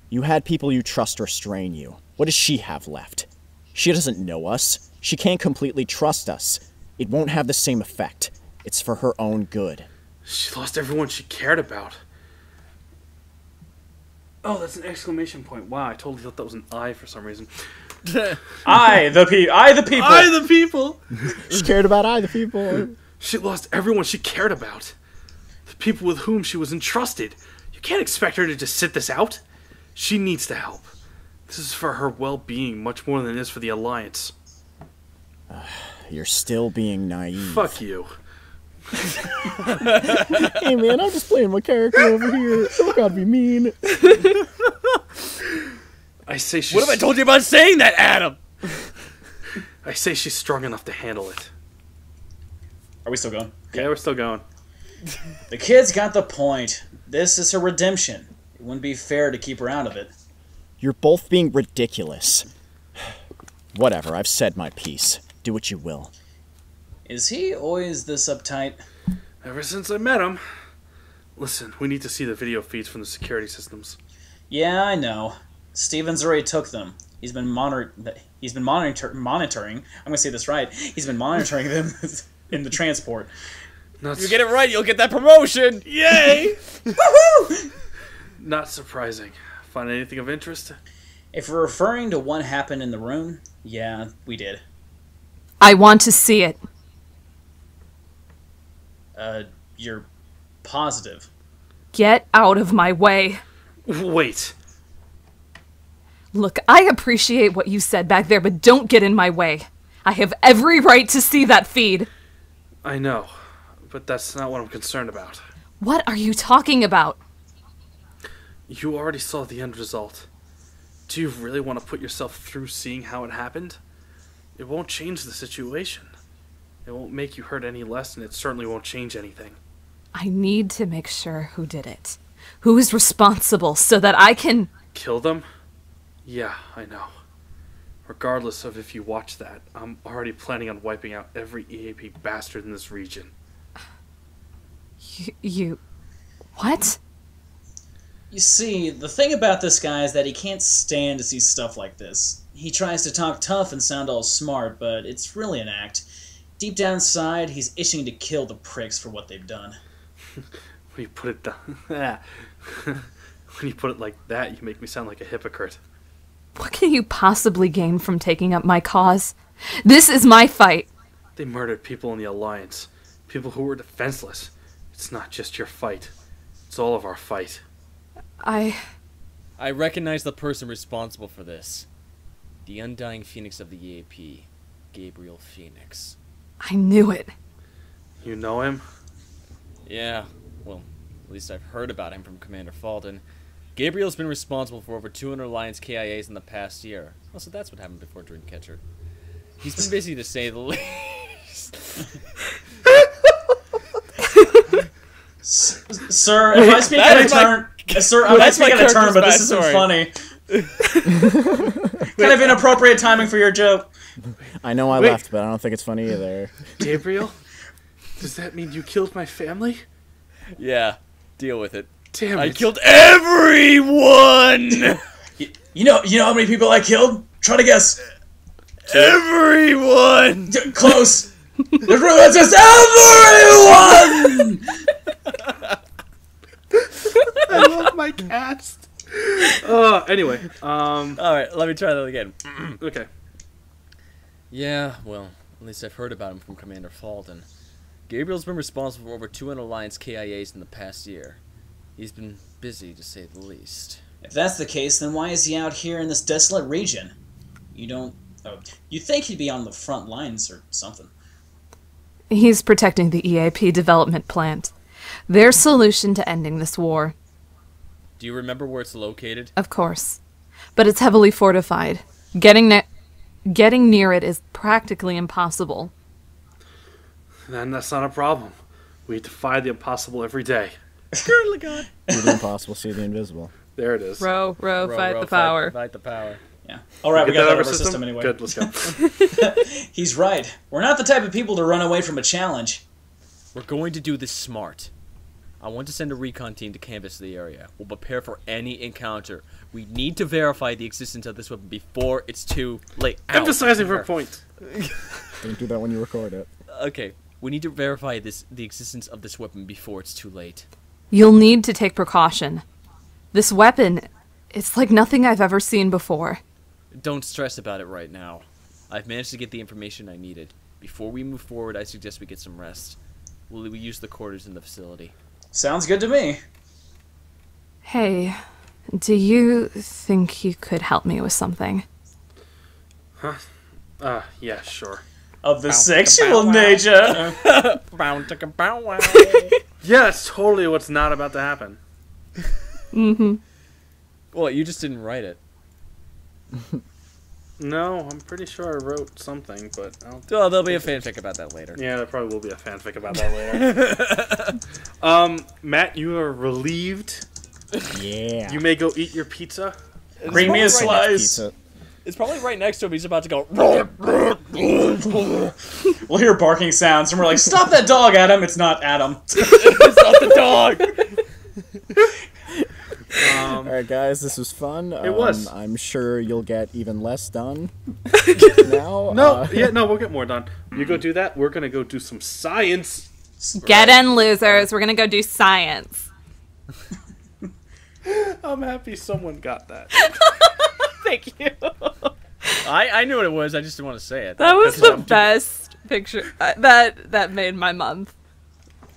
You had people you trust restrain you. What does she have left? She doesn't know us. She can't completely trust us. It won't have the same effect. It's for her own good. She lost everyone she cared about. Oh, that's an exclamation point. Wow, I totally thought that was an I for some reason. I the people. I the people! She cared about the people. She lost everyone she cared about. The people with whom she was entrusted. You can't expect her to just sit this out. She needs to help. This is for her well-being much more than it is for the Alliance. You're still being naive. Fuck you. Hey man, I'm just playing my character over here. Don't gotta be mean. I say she's... What have I told you about saying that, Adam? I say she's strong enough to handle it. Are we still going? Yeah, we're still going. The kid's got the point. This is her redemption. It wouldn't be fair to keep her out of it. You're both being ridiculous. Whatever, I've said my piece. Do what you will. Is he always this uptight? Ever since I met him. Listen, we need to see the video feeds from the security systems. Yeah, I know. Stevens already took them. He's been monitoring. I'm gonna say this right. He's been monitoring them in the transport. If you get it right, you'll get that promotion! Yay! Woohoo! Not surprising. Find anything of interest? If we're referring to what happened in the room, yeah, we did. I want to see it. You're positive. Get out of my way. Wait. Look, I appreciate what you said back there, but don't get in my way. I have every right to see that feed. I know, but that's not what I'm concerned about. What are you talking about? You already saw the end result. Do you really want to put yourself through seeing how it happened? It won't change the situation. It won't make you hurt any less, and it certainly won't change anything. I need to make sure who did it. Who is responsible so that I can... Kill them? Yeah, I know. Regardless of if you watch that, I'm already planning on wiping out every EAP bastard in this region. You... What? You see, the thing about this guy is that he can't stand to see stuff like this. He tries to talk tough and sound all smart, but it's really an act. Deep down inside, he's itching to kill the pricks for what they've done. When you put it down... when you put it like that, you make me sound like a hypocrite. What can you possibly gain from taking up my cause? This is my fight. They murdered people in the Alliance. People who were defenseless. It's not just your fight. It's all of our fight. I recognize the person responsible for this. The undying phoenix of the EAP, Gabriel Fenix. I knew it. You know him? Yeah, well, at least I've heard about him from Commander Fulton. Gabriel's been responsible for over 200 Alliance KIAs in the past year. Oh, so that's what happened before Dreamcatcher. He's been busy to say the least. Sir, if I speak out of turn... Sir, I'm speaking out of turn, but this isn't funny. Kind of inappropriate timing for your joke. I know I laughed, but I don't think it's funny either. Gabriel? Does that mean you killed my family? Yeah, deal with it. Damn it. I killed everyone! You know how many people I killed? Try to guess. Everyone! Close. That's just everyone! I love my cast. Anyway, Alright, let me try that again. okay. Yeah, well, at least I've heard about him from Commander Fulton. Gabriel's been responsible for over 200 Alliance KIAs in the past year. He's been busy, to say the least. If that's the case, then why is he out here in this desolate region? You think he'd be on the front lines or something. He's protecting the EAP development plant. Their solution to ending this war. Do you remember where it's located? Of course. But it's heavily fortified. Getting near it is practically impossible. Then that's not a problem. We defy the impossible every day. Currently God. Do the impossible, see the invisible. There it is. Row, fight the power. Fight the power. Yeah. Alright, we Get got that out out of of our system anyway. Good, let's go. He's right. We're not the type of people to run away from a challenge. We're going to do this smart. I want to send a recon team to canvass the area. We'll prepare for any encounter. We need to verify the existence of this weapon before it's too late. Emphasizing her point. Don't do that when you record it. Okay, we need to verify the existence of this weapon before it's too late. You'll need to take precaution. This weapon, it's like nothing I've ever seen before. Don't stress about it right now. I've managed to get the information I needed. Before we move forward, I suggest we get some rest. We use the quarters in the facility. Sounds good to me. Hey, do you think you could help me with something? Huh? Yeah, sure. Of the sexual nature. Yeah, that's totally what's not about to happen. Mm-hmm. Well, you just didn't write it. No, I'm pretty sure I wrote something, but Well, there'll be a fanfic about that later. yeah, there probably will be a fanfic about that later. Matt, you are relieved. Yeah. You may go eat your pizza. Bring me a slice. Pizza. It's probably right next to him. He's about to go. We'll hear barking sounds, and we're like, "Stop that dog, Adam!" It's not Adam. It's not the dog. Alright, guys, this was fun. It was. I'm sure you'll get even less done now. No, we'll get more done. You go do that. We're gonna go do some science. Get in, losers. We're gonna go do science. I'm happy someone got that. Thank you. I knew what it was. I just didn't want to say it. That was the best picture. That made my month.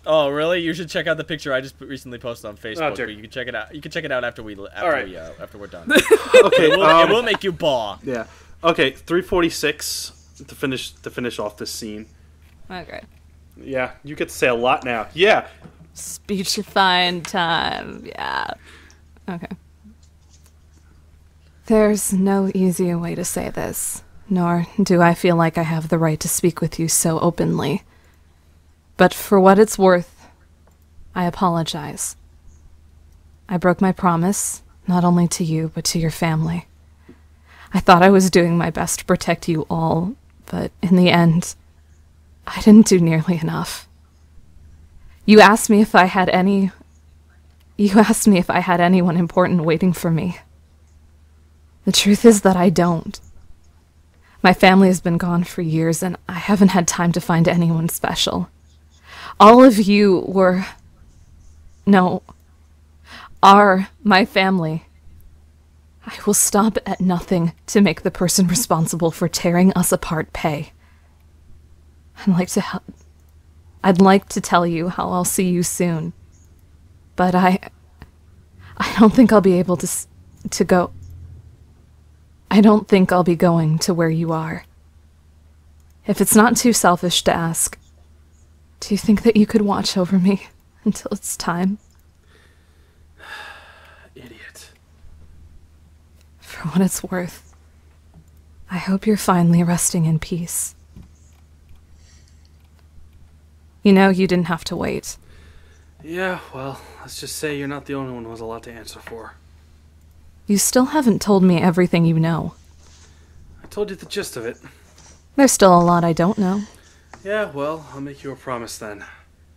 Oh, really? You should check out the picture I just recently posted on Facebook. dear. But you can check it out. You can check it out after we're done. Okay. It will make you baw. Yeah. Okay. 346 to finish off this scene. Okay. Yeah, you get to say a lot now. Yeah. Speechifying time. Yeah. Okay. There's no easier way to say this, nor do I feel like I have the right to speak with you so openly. But for what it's worth, I apologize. I broke my promise, not only to you, but to your family. I thought I was doing my best to protect you all, but in the end, I didn't do nearly enough. You asked me if I had anyone important waiting for me. The truth is that I don't. My family has been gone for years, and I haven't had time to find anyone special. All of you are my family. I will stop at nothing to make the person responsible for tearing us apart pay. I'd like to tell you how I'll see you soon, but I don't think I'll be able to go. I don't think I'll be going to where you are. If it's not too selfish to ask, do you think that you could watch over me until it's time? Idiot. For what it's worth, I hope you're finally resting in peace. You know, you didn't have to wait. Yeah, well, let's just say you're not the only one who has a lot to answer for. You still haven't told me everything you know. I told you the gist of it. There's still a lot I don't know. Yeah, well, I'll make you a promise then.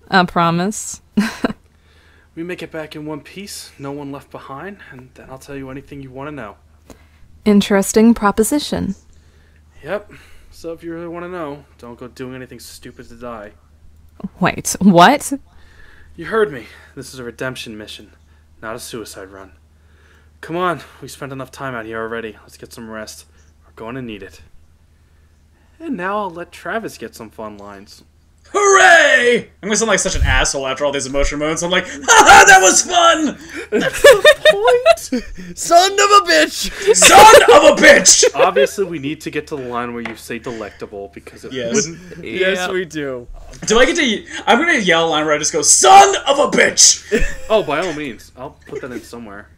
A promise? We make it back in one piece, no one left behind, and then I'll tell you anything you want to know. Interesting proposition. Yep. So if you really want to know, don't go doing anything stupid to die. Wait, what? You heard me. This is a redemption mission, not a suicide run. Come on, we spent enough time out here already. Let's get some rest. We're going to need it. And now I'll let Travis get some fun lines. Hooray! I'm gonna sound like such an asshole after all these emotion moments. I'm like, haha, that was fun! That's the point! Son of a bitch! Son of a bitch! Obviously, we need to get to the line where you say delectable, because it Yes. wouldn't... Yes, we do. Do I get to... I'm gonna yell a line where I just go, son of a bitch! Oh, by all means. I'll put that in somewhere.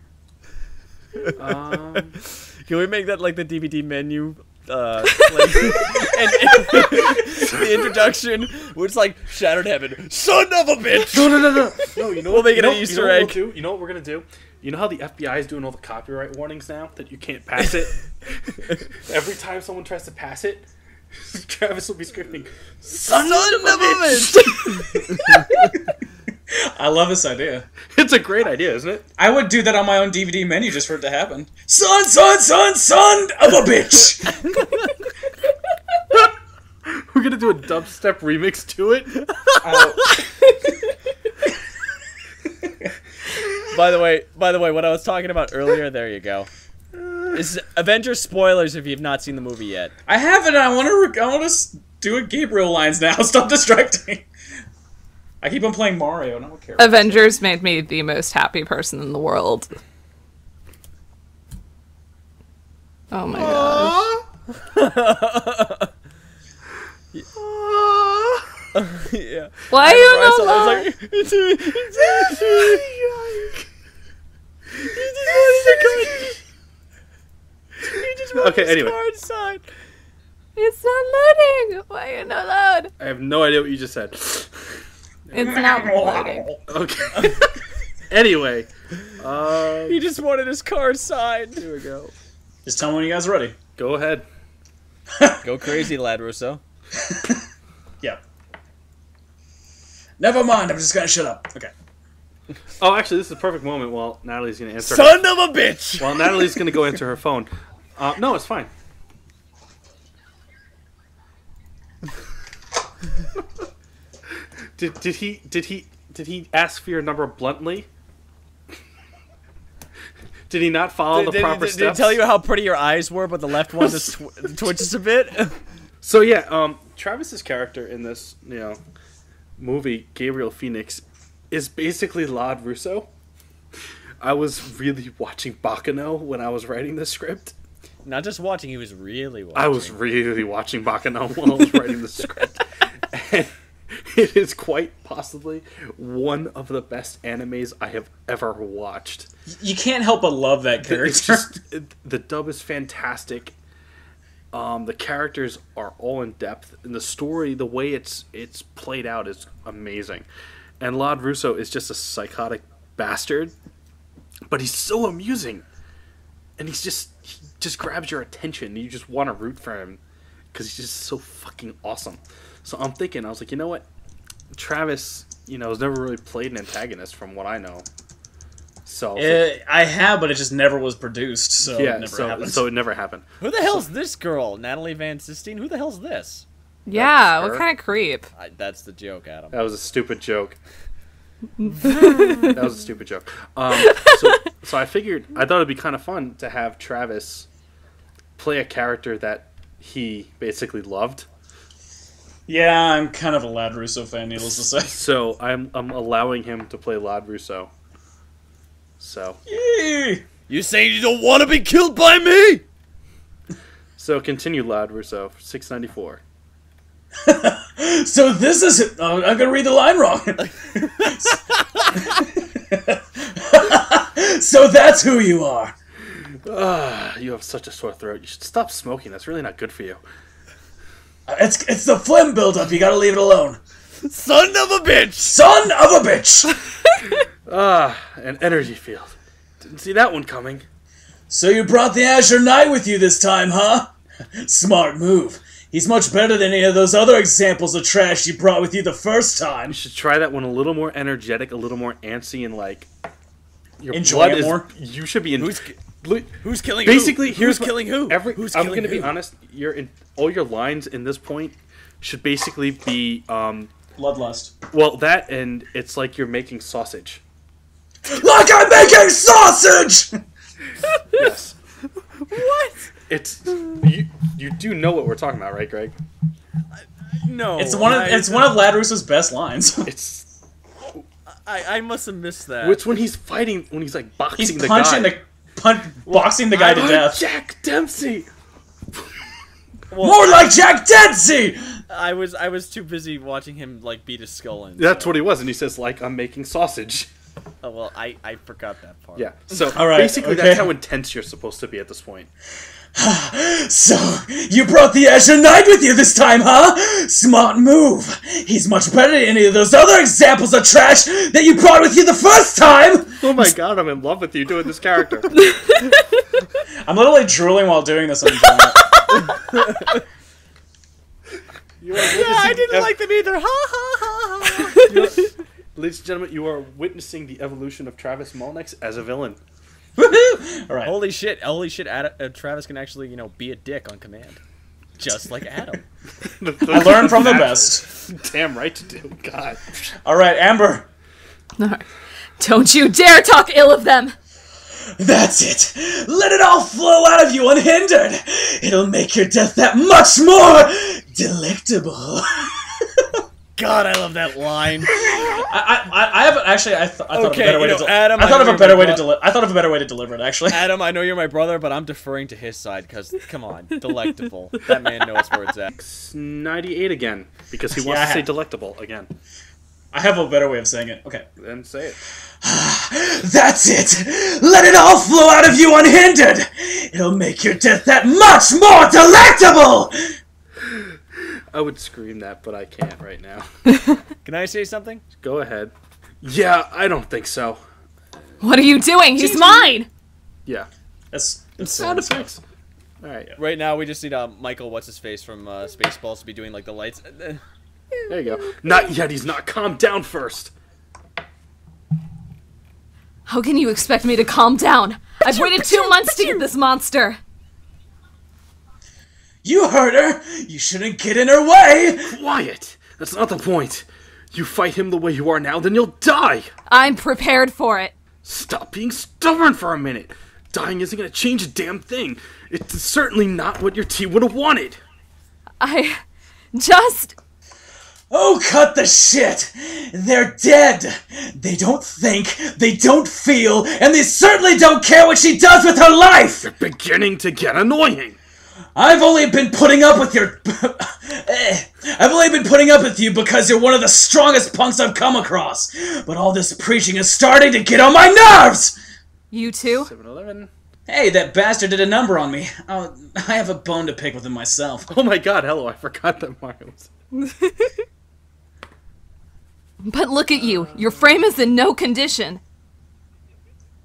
Can we make that like the DVD menu? And the introduction where it's like Shattered Heaven, son of a bitch. No. No, you know We'll what? make it you an know, Easter you know egg. What we'll do? You know what we're gonna do? You know how the FBI is doing all the copyright warnings now that you can't pass it. Every time someone tries to pass it, Travis will be screaming, Son of a bitch! I love this idea. It's a great idea, isn't it? I would do that on my own DVD menu just for it to happen. Son of a bitch! We're gonna do a dubstep remix to it. By the way, what I was talking about earlier, there you go. This is Avengers spoilers if you've not seen the movie yet. I haven't. I want to do a Gabriel lines now. Stop distracting. I keep on playing Mario. And I don't care. Avengers made me the most happy person in the world. Oh my gosh. Yeah. Why are you not like, Okay, anyway. It's not loading! Why are you not loud? I have no idea what you just said. It's not loading. Okay. Anyway. He just wanted his card signed. Here we go. Just tell me when you guys are ready. Go ahead. Go crazy, lad Russo. Yeah. Never mind, I'm just gonna shut up. Okay. Oh, actually, this is the perfect moment while Natalie's gonna answer. Son of a bitch! While Natalie's gonna go answer her phone. No, it's fine. Did he ask for your number bluntly? Did he not follow the proper steps? Did he tell you how pretty your eyes were, but the left one just twitches a bit? So yeah, Travis's character in this, movie, Gabriel Fenix, is basically Lad Russo. I was really watching Bacano when I was writing this script. Not just watching, he was really watching. I was really watching Bacano when I was writing the script. And it is quite possibly one of the best animes I have ever watched. You can't help but love that character. It's just, the dub is fantastic. The characters are all in depth, and the story, the way it's played out, is amazing. And Lad Russo is just a psychotic bastard, but he's so amusing, and he just grabs your attention. And you just want to root for him because he's just so fucking awesome. So I was like, you know what, Travis, has never really played an antagonist from what I know. So I have, but it just never was produced, so yeah, it never happened. So it never happened. Who the hell's this girl? Natalie Van Sistine? Who the hell's this? Yeah, That's what her. kind of creep? That's the joke, Adam. That was a stupid joke. That was a stupid joke. So I thought it'd be kind of fun to have Travis play a character that he basically loved. Yeah, I'm kind of a Lad Russo fan, needless to say. So I'm allowing him to play Lad Russo. So. Yay! You saying you don't want to be killed by me? So continue, Lad Russo. 694. So this is... I'm going to read the line wrong. So that's who you are. You have such a sore throat. You should stop smoking. That's really not good for you. It's the phlegm buildup. You got to leave it alone. Son of a bitch! Son of a bitch! An energy field. Didn't see that one coming. So you brought the Azure Knight with you this time, huh? Smart move. He's much better than any of those other examples of trash you brought with you the first time. You should try that one a little more energetic, a little more antsy, and like your enjoy blood it more. You should be in. Who's killing basically, who? Here's who's killing who? I'm going to be honest. All your lines in this point should basically be Bloodlust. Well, that and it's like you're making sausage. Like I'm making sausage. Yes. What? It's you do know what we're talking about, right, Greg? No. It's one of Lad Russo's best lines. It's I must have missed that. it's when he's fighting, when he's like boxing He's the punching guy. boxing the guy to I'm death. Jack Dempsey. Well, More like Jack Dempsey. I was too busy watching him like beat his skull in. That's what he was, and he says like I'm making sausage. Oh well, I forgot that part. Yeah. So All right, basically, okay. that's how intense you're supposed to be at this point. So, you brought the Azure Knight with you this time, huh? Smart move. He's much better than any of those other examples of trash that you brought with you the first time. Oh my god, I'm in love with you doing this character. I'm literally drooling while doing this. I'm enjoying it. You are I didn't like them either. Ha ha ha ha. Ladies and gentlemen, you are witnessing the evolution of Travis Mullenix as a villain. Woohoo! All right. Holy shit! Travis can actually, be a dick on command, just like Adam. I learned from the best. Damn right to do. God. All right, Amber. Don't you dare talk ill of them! That's it. Let it all flow out of you unhindered. It'll make your death that much more delectable. God, I love that line. I haven't actually. I thought of a better way to. Adam, I thought of a better way to deliver. I thought of a better way to deliver it. Actually, Adam, I know you're my brother, but I'm deferring to his side because, come on, delectable. That man knows where it's at. 98 again because he wants to say delectable again. I have a better way of saying it. Okay, Then say it. that's it. Let it all flow out of you unhindered. It'll make your death that much more delectable. I would scream that, but I can't right now. Can I say something? Go ahead. Yeah, I don't think so. What are you doing? He's mine! Yeah. That's Sound effects. All right. Right now, we just need Michael, what's-his-face from Spaceballs to be doing, the lights. There you go. Not yet. He's not. Calm down first. How can you expect me to calm down? I've waited 2 months to get this monster! You heard her! You shouldn't get in her way! Quiet! That's not the point. You fight him the way you are now, then you'll die! I'm prepared for it. Stop being stubborn for a minute! Dying isn't gonna change a damn thing. It's certainly not what your team would have wanted. I just... Oh, cut the shit! They're dead! They don't think, they don't feel, and they certainly don't care what she does with her life! You're beginning to get annoying. I've only been putting up with your... I've only been putting up with you because you're one of the strongest punks I've come across. But all this preaching is starting to get on my nerves! You too? 7-Eleven. Hey, that bastard did a number on me. Oh, I have a bone to pick with him myself. Oh my god, hello, I forgot that Mario was... But look at you. Your frame is in no condition.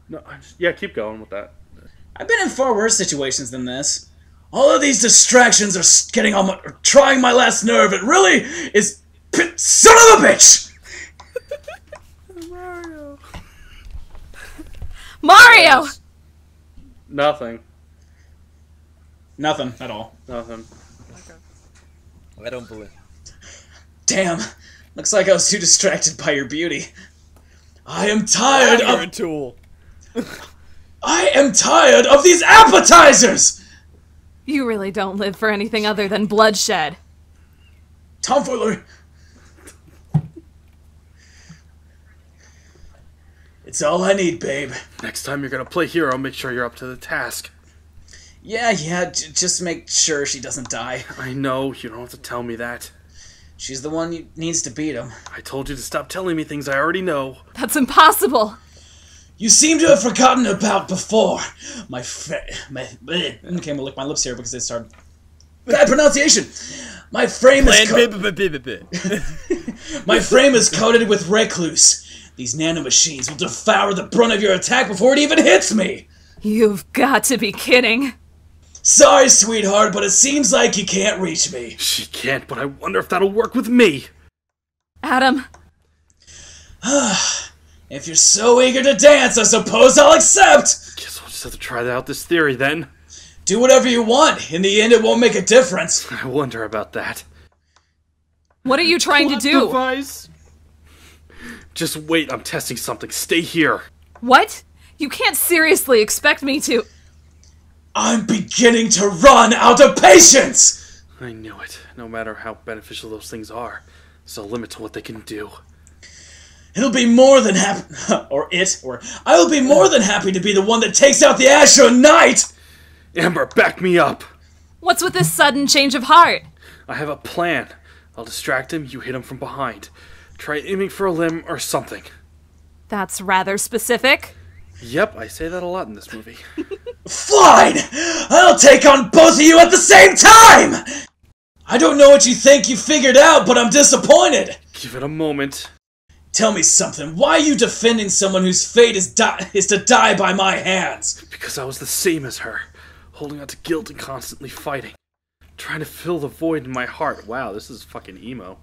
No, yeah, keep going with that. I've been in far worse situations than this. All of these distractions are getting on my... trying my last nerve. It really is... Son of a bitch! Mario. Mario! Nothing. Nothing at all. Nothing. I don't believe. Damn. Looks like I was too distracted by your beauty. I am tired You're a of... tool. I am tired of these appetizers! You really don't live for anything other than bloodshed. Tomfoolery. It's all I need, babe. Next time you're gonna play hero, make sure you're up to the task. Yeah, just make sure she doesn't die. I know, you don't have to tell me that. She's the one who needs to beat him. I told you to stop telling me things I already know. That's impossible. You seem to have forgotten about before. Okay, I'm gonna lick my lips here because they started... Bad pronunciation! My frame is My frame is coated with recluse. These nanomachines will devour the brunt of your attack before it even hits me! You've got to be kidding. Sorry, sweetheart, but it seems like you can't reach me. She can't, but I wonder if that'll work with me. Adam. If you're so eager to dance, I suppose I'll accept! Guess I'll just have to try out this theory then. Do whatever you want. In the end, it won't make a difference. I wonder about that. What are you trying to do? Device? Just wait, I'm testing something. Stay here. What? You can't seriously expect me to... I'm beginning to run out of patience! I knew it. No matter how beneficial those things are, there's a limit to what they can do. It'll be more than happy... I will be more than happy to be the one that takes out the Azure Knight! Amber, back me up! What's with this sudden change of heart? I have a plan. I'll distract him, you hit him from behind. Try aiming for a limb or something. That's rather specific. Yep, I say that a lot in this movie. Fine! I'll take on both of you at the same time! I don't know what you think you figured out, but I'm disappointed! Give it a moment. Tell me something. Why are you defending someone whose fate is to die by my hands? Because I was the same as her, holding on to guilt and constantly fighting. trying to fill the void in my heart. Wow, this is fucking emo.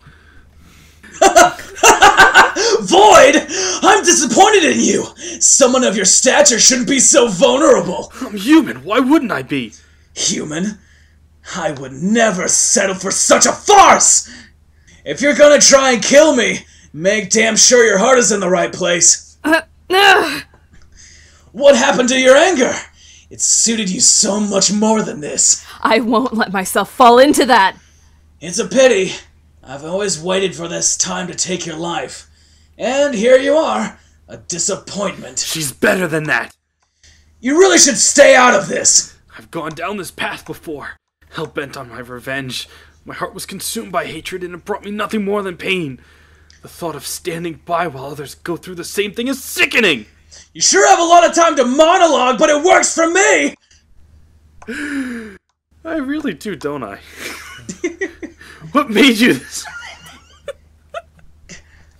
Void! I'm disappointed in you! Someone of your stature shouldn't be so vulnerable! I'm human, why wouldn't I be? Human? I would never settle for such a farce! If you're gonna try and kill me, make damn sure your heart is in the right place. What happened to your anger? It suited you so much more than this. I won't let myself fall into that. It's a pity. I've always waited for this time to take your life. And here you are, a disappointment. She's better than that. You really should stay out of this. I've gone down this path before, hell-bent on my revenge. My heart was consumed by hatred and it brought me nothing more than pain. The thought of standing by while others go through the same thing is sickening. You sure have a lot of time to monologue, but it works for me! I really do, don't I? What made you this?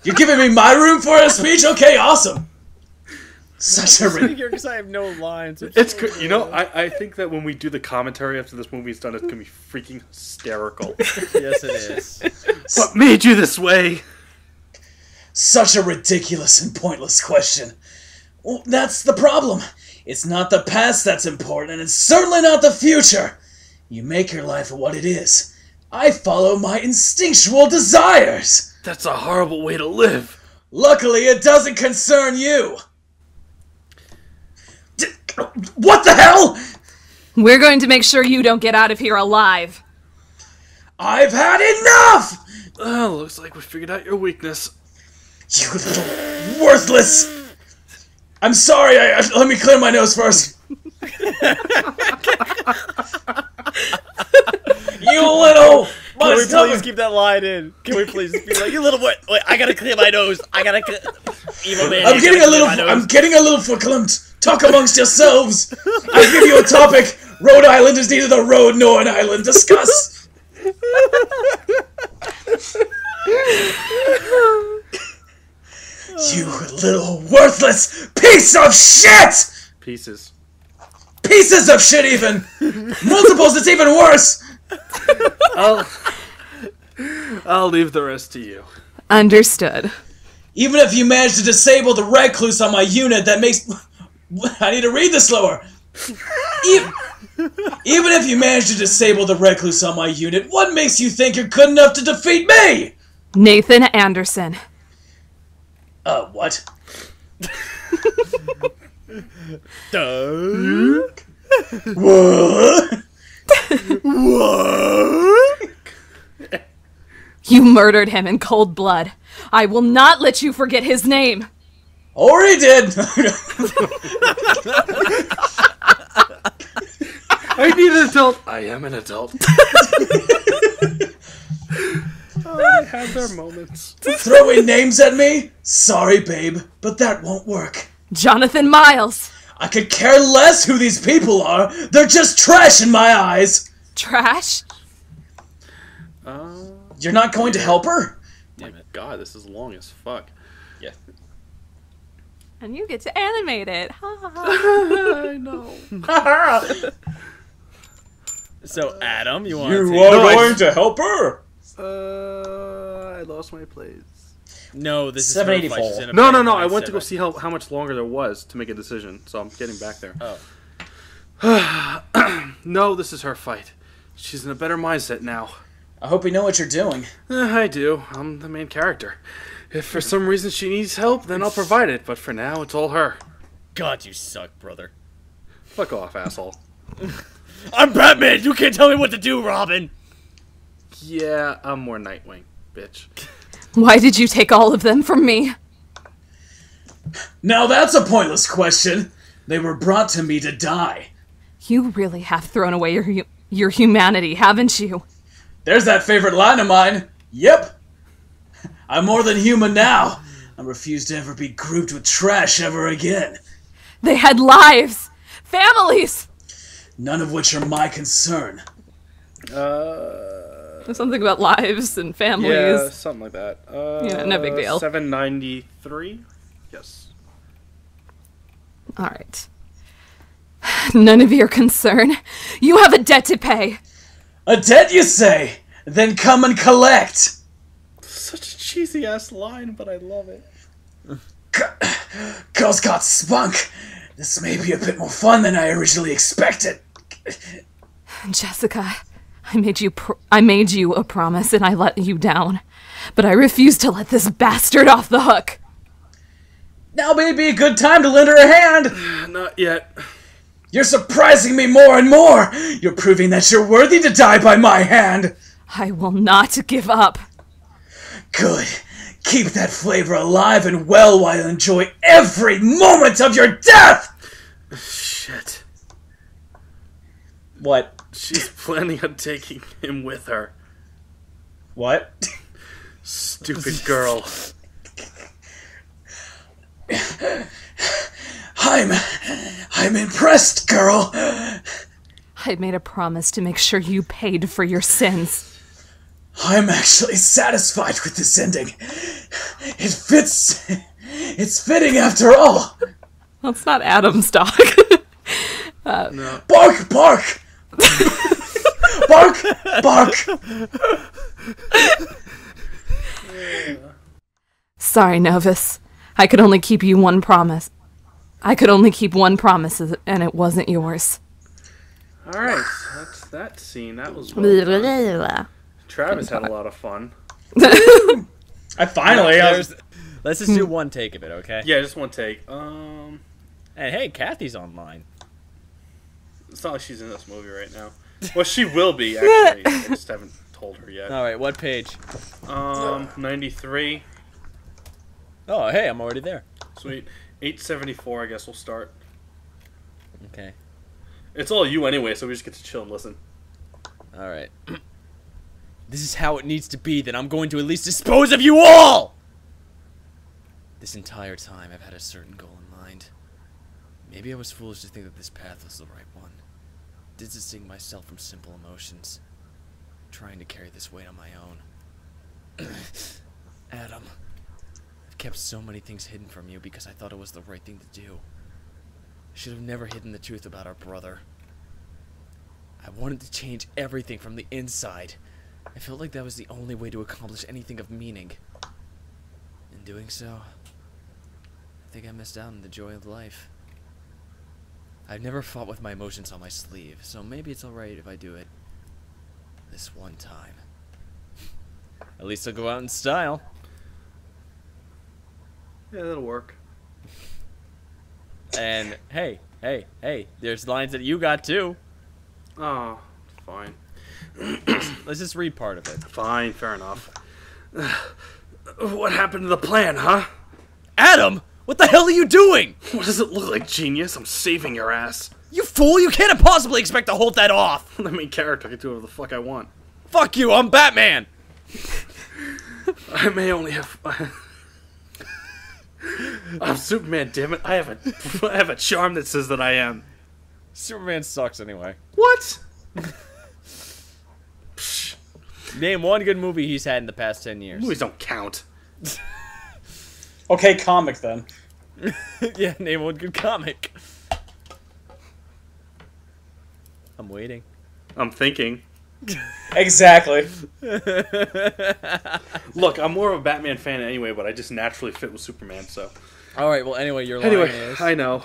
You're giving me my room for a speech? Okay, awesome. Such a because I have no lines. It's good. You know, I think that when we do the commentary after this movie's done, it's gonna be freaking hysterical. Yes, it is. What made you this way? Such a ridiculous and pointless question. Well, that's the problem. It's not the past that's important, and it's certainly not the future. You make your life what it is. I follow my instinctual desires. That's a horrible way to live. Luckily, it doesn't concern you. What the hell? We're going to make sure you don't get out of here alive. I've had enough! Looks like we figured out your weakness. You little worthless... I'm sorry, let me clear my nose first. You little... Can we please keep that line in? Can we please be like, you little wait, I gotta clear my nose. I gotta clear... Evil man, I'm getting a little verklempt. Talk amongst yourselves. I give you a topic. Rhode Island is neither the road nor an island. Discuss. You little worthless piece of shit! Pieces. Pieces of shit, even! Multiples, it's even worse! I'll leave the rest to you. Understood. Even if you manage to disable the recluse on my unit, that makes... I need to read this slower. Even if you manage to disable the recluse on my unit, what makes you think you're good enough to defeat me? Nathan Anderson. What? What? What? You murdered him in cold blood. I will not let you forget his name. Already did. I need an adult. I am an adult. They have their moments. Throwing names at me? Sorry, babe, but that won't work. Jonathan Miles. I could care less who these people are. They're just trash in my eyes. Trash? You're not going to help her? Damn it. God, this is long as fuck. Yeah. And you get to animate it. I know. So, Adam, you want You to... are going to help her? I lost my place. No, this is 784. her fight. She's in a No. fight. I went to go see how much longer there was to make a decision, so I'm getting back there. Oh. No, this is her fight. She's in a better mindset now. I hope you know what you're doing. I do. I'm the main character. If for some reason she needs help, then I'll provide it, but for now, it's all her. God, you suck, brother. Fuck off, asshole. I'm Batman! You can't tell me what to do, Robin! Yeah, I'm more Nightwing, bitch. Why did you take all of them from me? Now that's a pointless question. They were brought to me to die. You really have thrown away your humanity, haven't you? There's that favorite line of mine. Yep. I'm more than human now. I refuse to ever be grouped with trash ever again. They had lives, families. None of which are my concern. There's something about lives and families. Yeah, something like that. Yeah, no big deal. 793? Yes. All right. None of your concern. You have a debt to pay. A debt, you say? Then come and collect! Such a cheesy ass line, but I love it. Girl's got spunk. This may be a bit more fun than I originally expected. Jessica, I made you a promise and I let you down. But I refuse to let this bastard off the hook. Now may be a good time to lend her a hand. Not yet. You're surprising me more and more. You're proving that you're worthy to die by my hand. I will not give up. Good. Keep that flavor alive and well while you enjoy every moment of your death! Shit. What? She's planning on taking him with her. What? Stupid girl. I'm impressed, girl. I made a promise to make sure you paid for your sins. I'm actually satisfied with this ending. It fits. It's fitting after all. Well, it's not Adam's dog. No. Bark, bark. Bark, bark. Sorry, Novus. I could only keep you one promise. I could only keep one promise, and it wasn't yours. Alright, so that's that scene. That was well done. Travis had a lot of fun. Let's just do one take of it, okay? Yeah, just one take. And hey, Kathy's online. It's not like she's in this movie right now. Well, she will be, actually. I just haven't told her yet. Alright, what page? 93. Oh, hey, I'm already there. Sweet. 874, I guess we'll start. Okay. It's all you anyway, so we just get to chill and listen. Alright. This is how it needs to be, then I'm going to at least dispose of you all! This entire time, I've had a certain goal in mind. Maybe I was foolish to think that this path was the right one. Distancing myself from simple emotions. Trying to carry this weight on my own. Adam, I've kept so many things hidden from you because I thought it was the right thing to do. I should have never hidden the truth about our brother. I wanted to change everything from the inside. I felt like that was the only way to accomplish anything of meaning. In doing so, I think I missed out on the joy of life. I've never fought with my emotions on my sleeve, so maybe it's alright if I do it this one time. At least I'll go out in style. Yeah, that'll work. And hey, there's lines that you got too. Oh, fine. Let's just read part of it. Fine, fair enough. What happened to the plan, huh? Adam! What the hell are you doing? What does it look like, genius? I'm saving your ass. You fool! You can't possibly expect to hold that off! The main character can do whatever the fuck I want. Fuck you, I'm Batman! I may only have... I'm Superman, damn it. I have a charm that says that I am. Superman sucks anyway. What? Name one good movie he's had in the past 10 years. Movies don't count. Okay, comic then. Yeah, name one good comic. I'm waiting. I'm thinking. Exactly. Look, I'm more of a Batman fan anyway, but I just naturally fit with Superman, so... Alright, well, anyway, your line is... I know.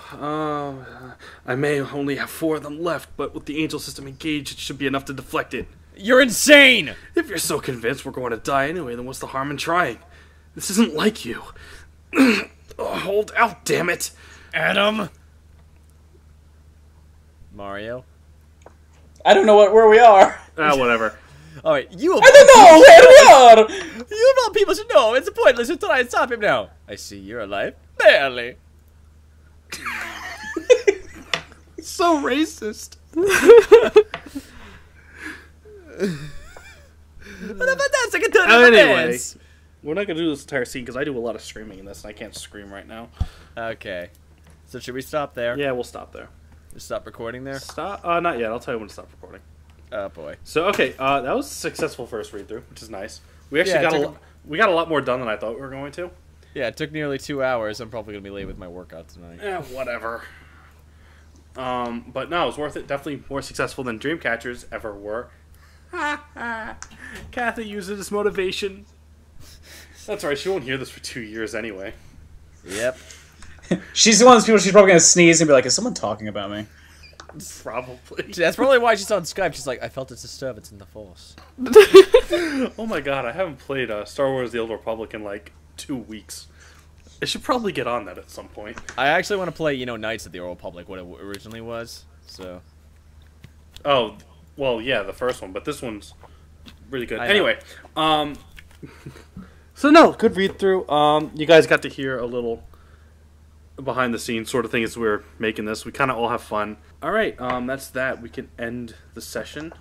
I may only have 4 of them left, but with the angel system engaged, it should be enough to deflect it. You're insane! If you're so convinced we're going to die anyway, then what's the harm in trying? This isn't like you. Hold out, damn it. Adam! Mario? I don't know where we are. Whatever. Alright, you... I don't know where we are! You of all people should know. It's pointless to try and stop him now. I see you're alive. Barely. So racist. What a fantastic and Anyway, we're not going to do this entire scene because I do a lot of screaming in this and I can't scream right now. Okay. So should we stop there? Yeah, we'll stop there. Just stop recording there? Stop? Not yet. I'll tell you when to stop recording. Oh, boy. So, okay, that was a successful first read-through, which is nice. We actually we got a lot more done than I thought we were going to. Yeah, it took nearly 2 hours. I'm probably going to be late with my workout tonight. Yeah, whatever. But no, it was worth it. Definitely more successful than Dreamcatchers ever were. Kathy uses it as motivation. That's right, she won't hear this for 2 years anyway. Yep. She's one of those people, she's probably going to sneeze and be like, is someone talking about me? Probably. That's probably why she's on Skype. She's like, I felt a disturbance in the Force. Oh my god, I haven't played Star Wars The Old Republic in like 2 weeks. I should probably get on that at some point. I actually want to play, Knights of the Old Republic, what it originally was, so... Oh, well, yeah, the first one, but this one's really good. Anyway, so no, good read-through. You guys got to hear a little behind-the-scenes sort of thing as we're making this. We kind of all have fun. All right, that's that. We can end the session.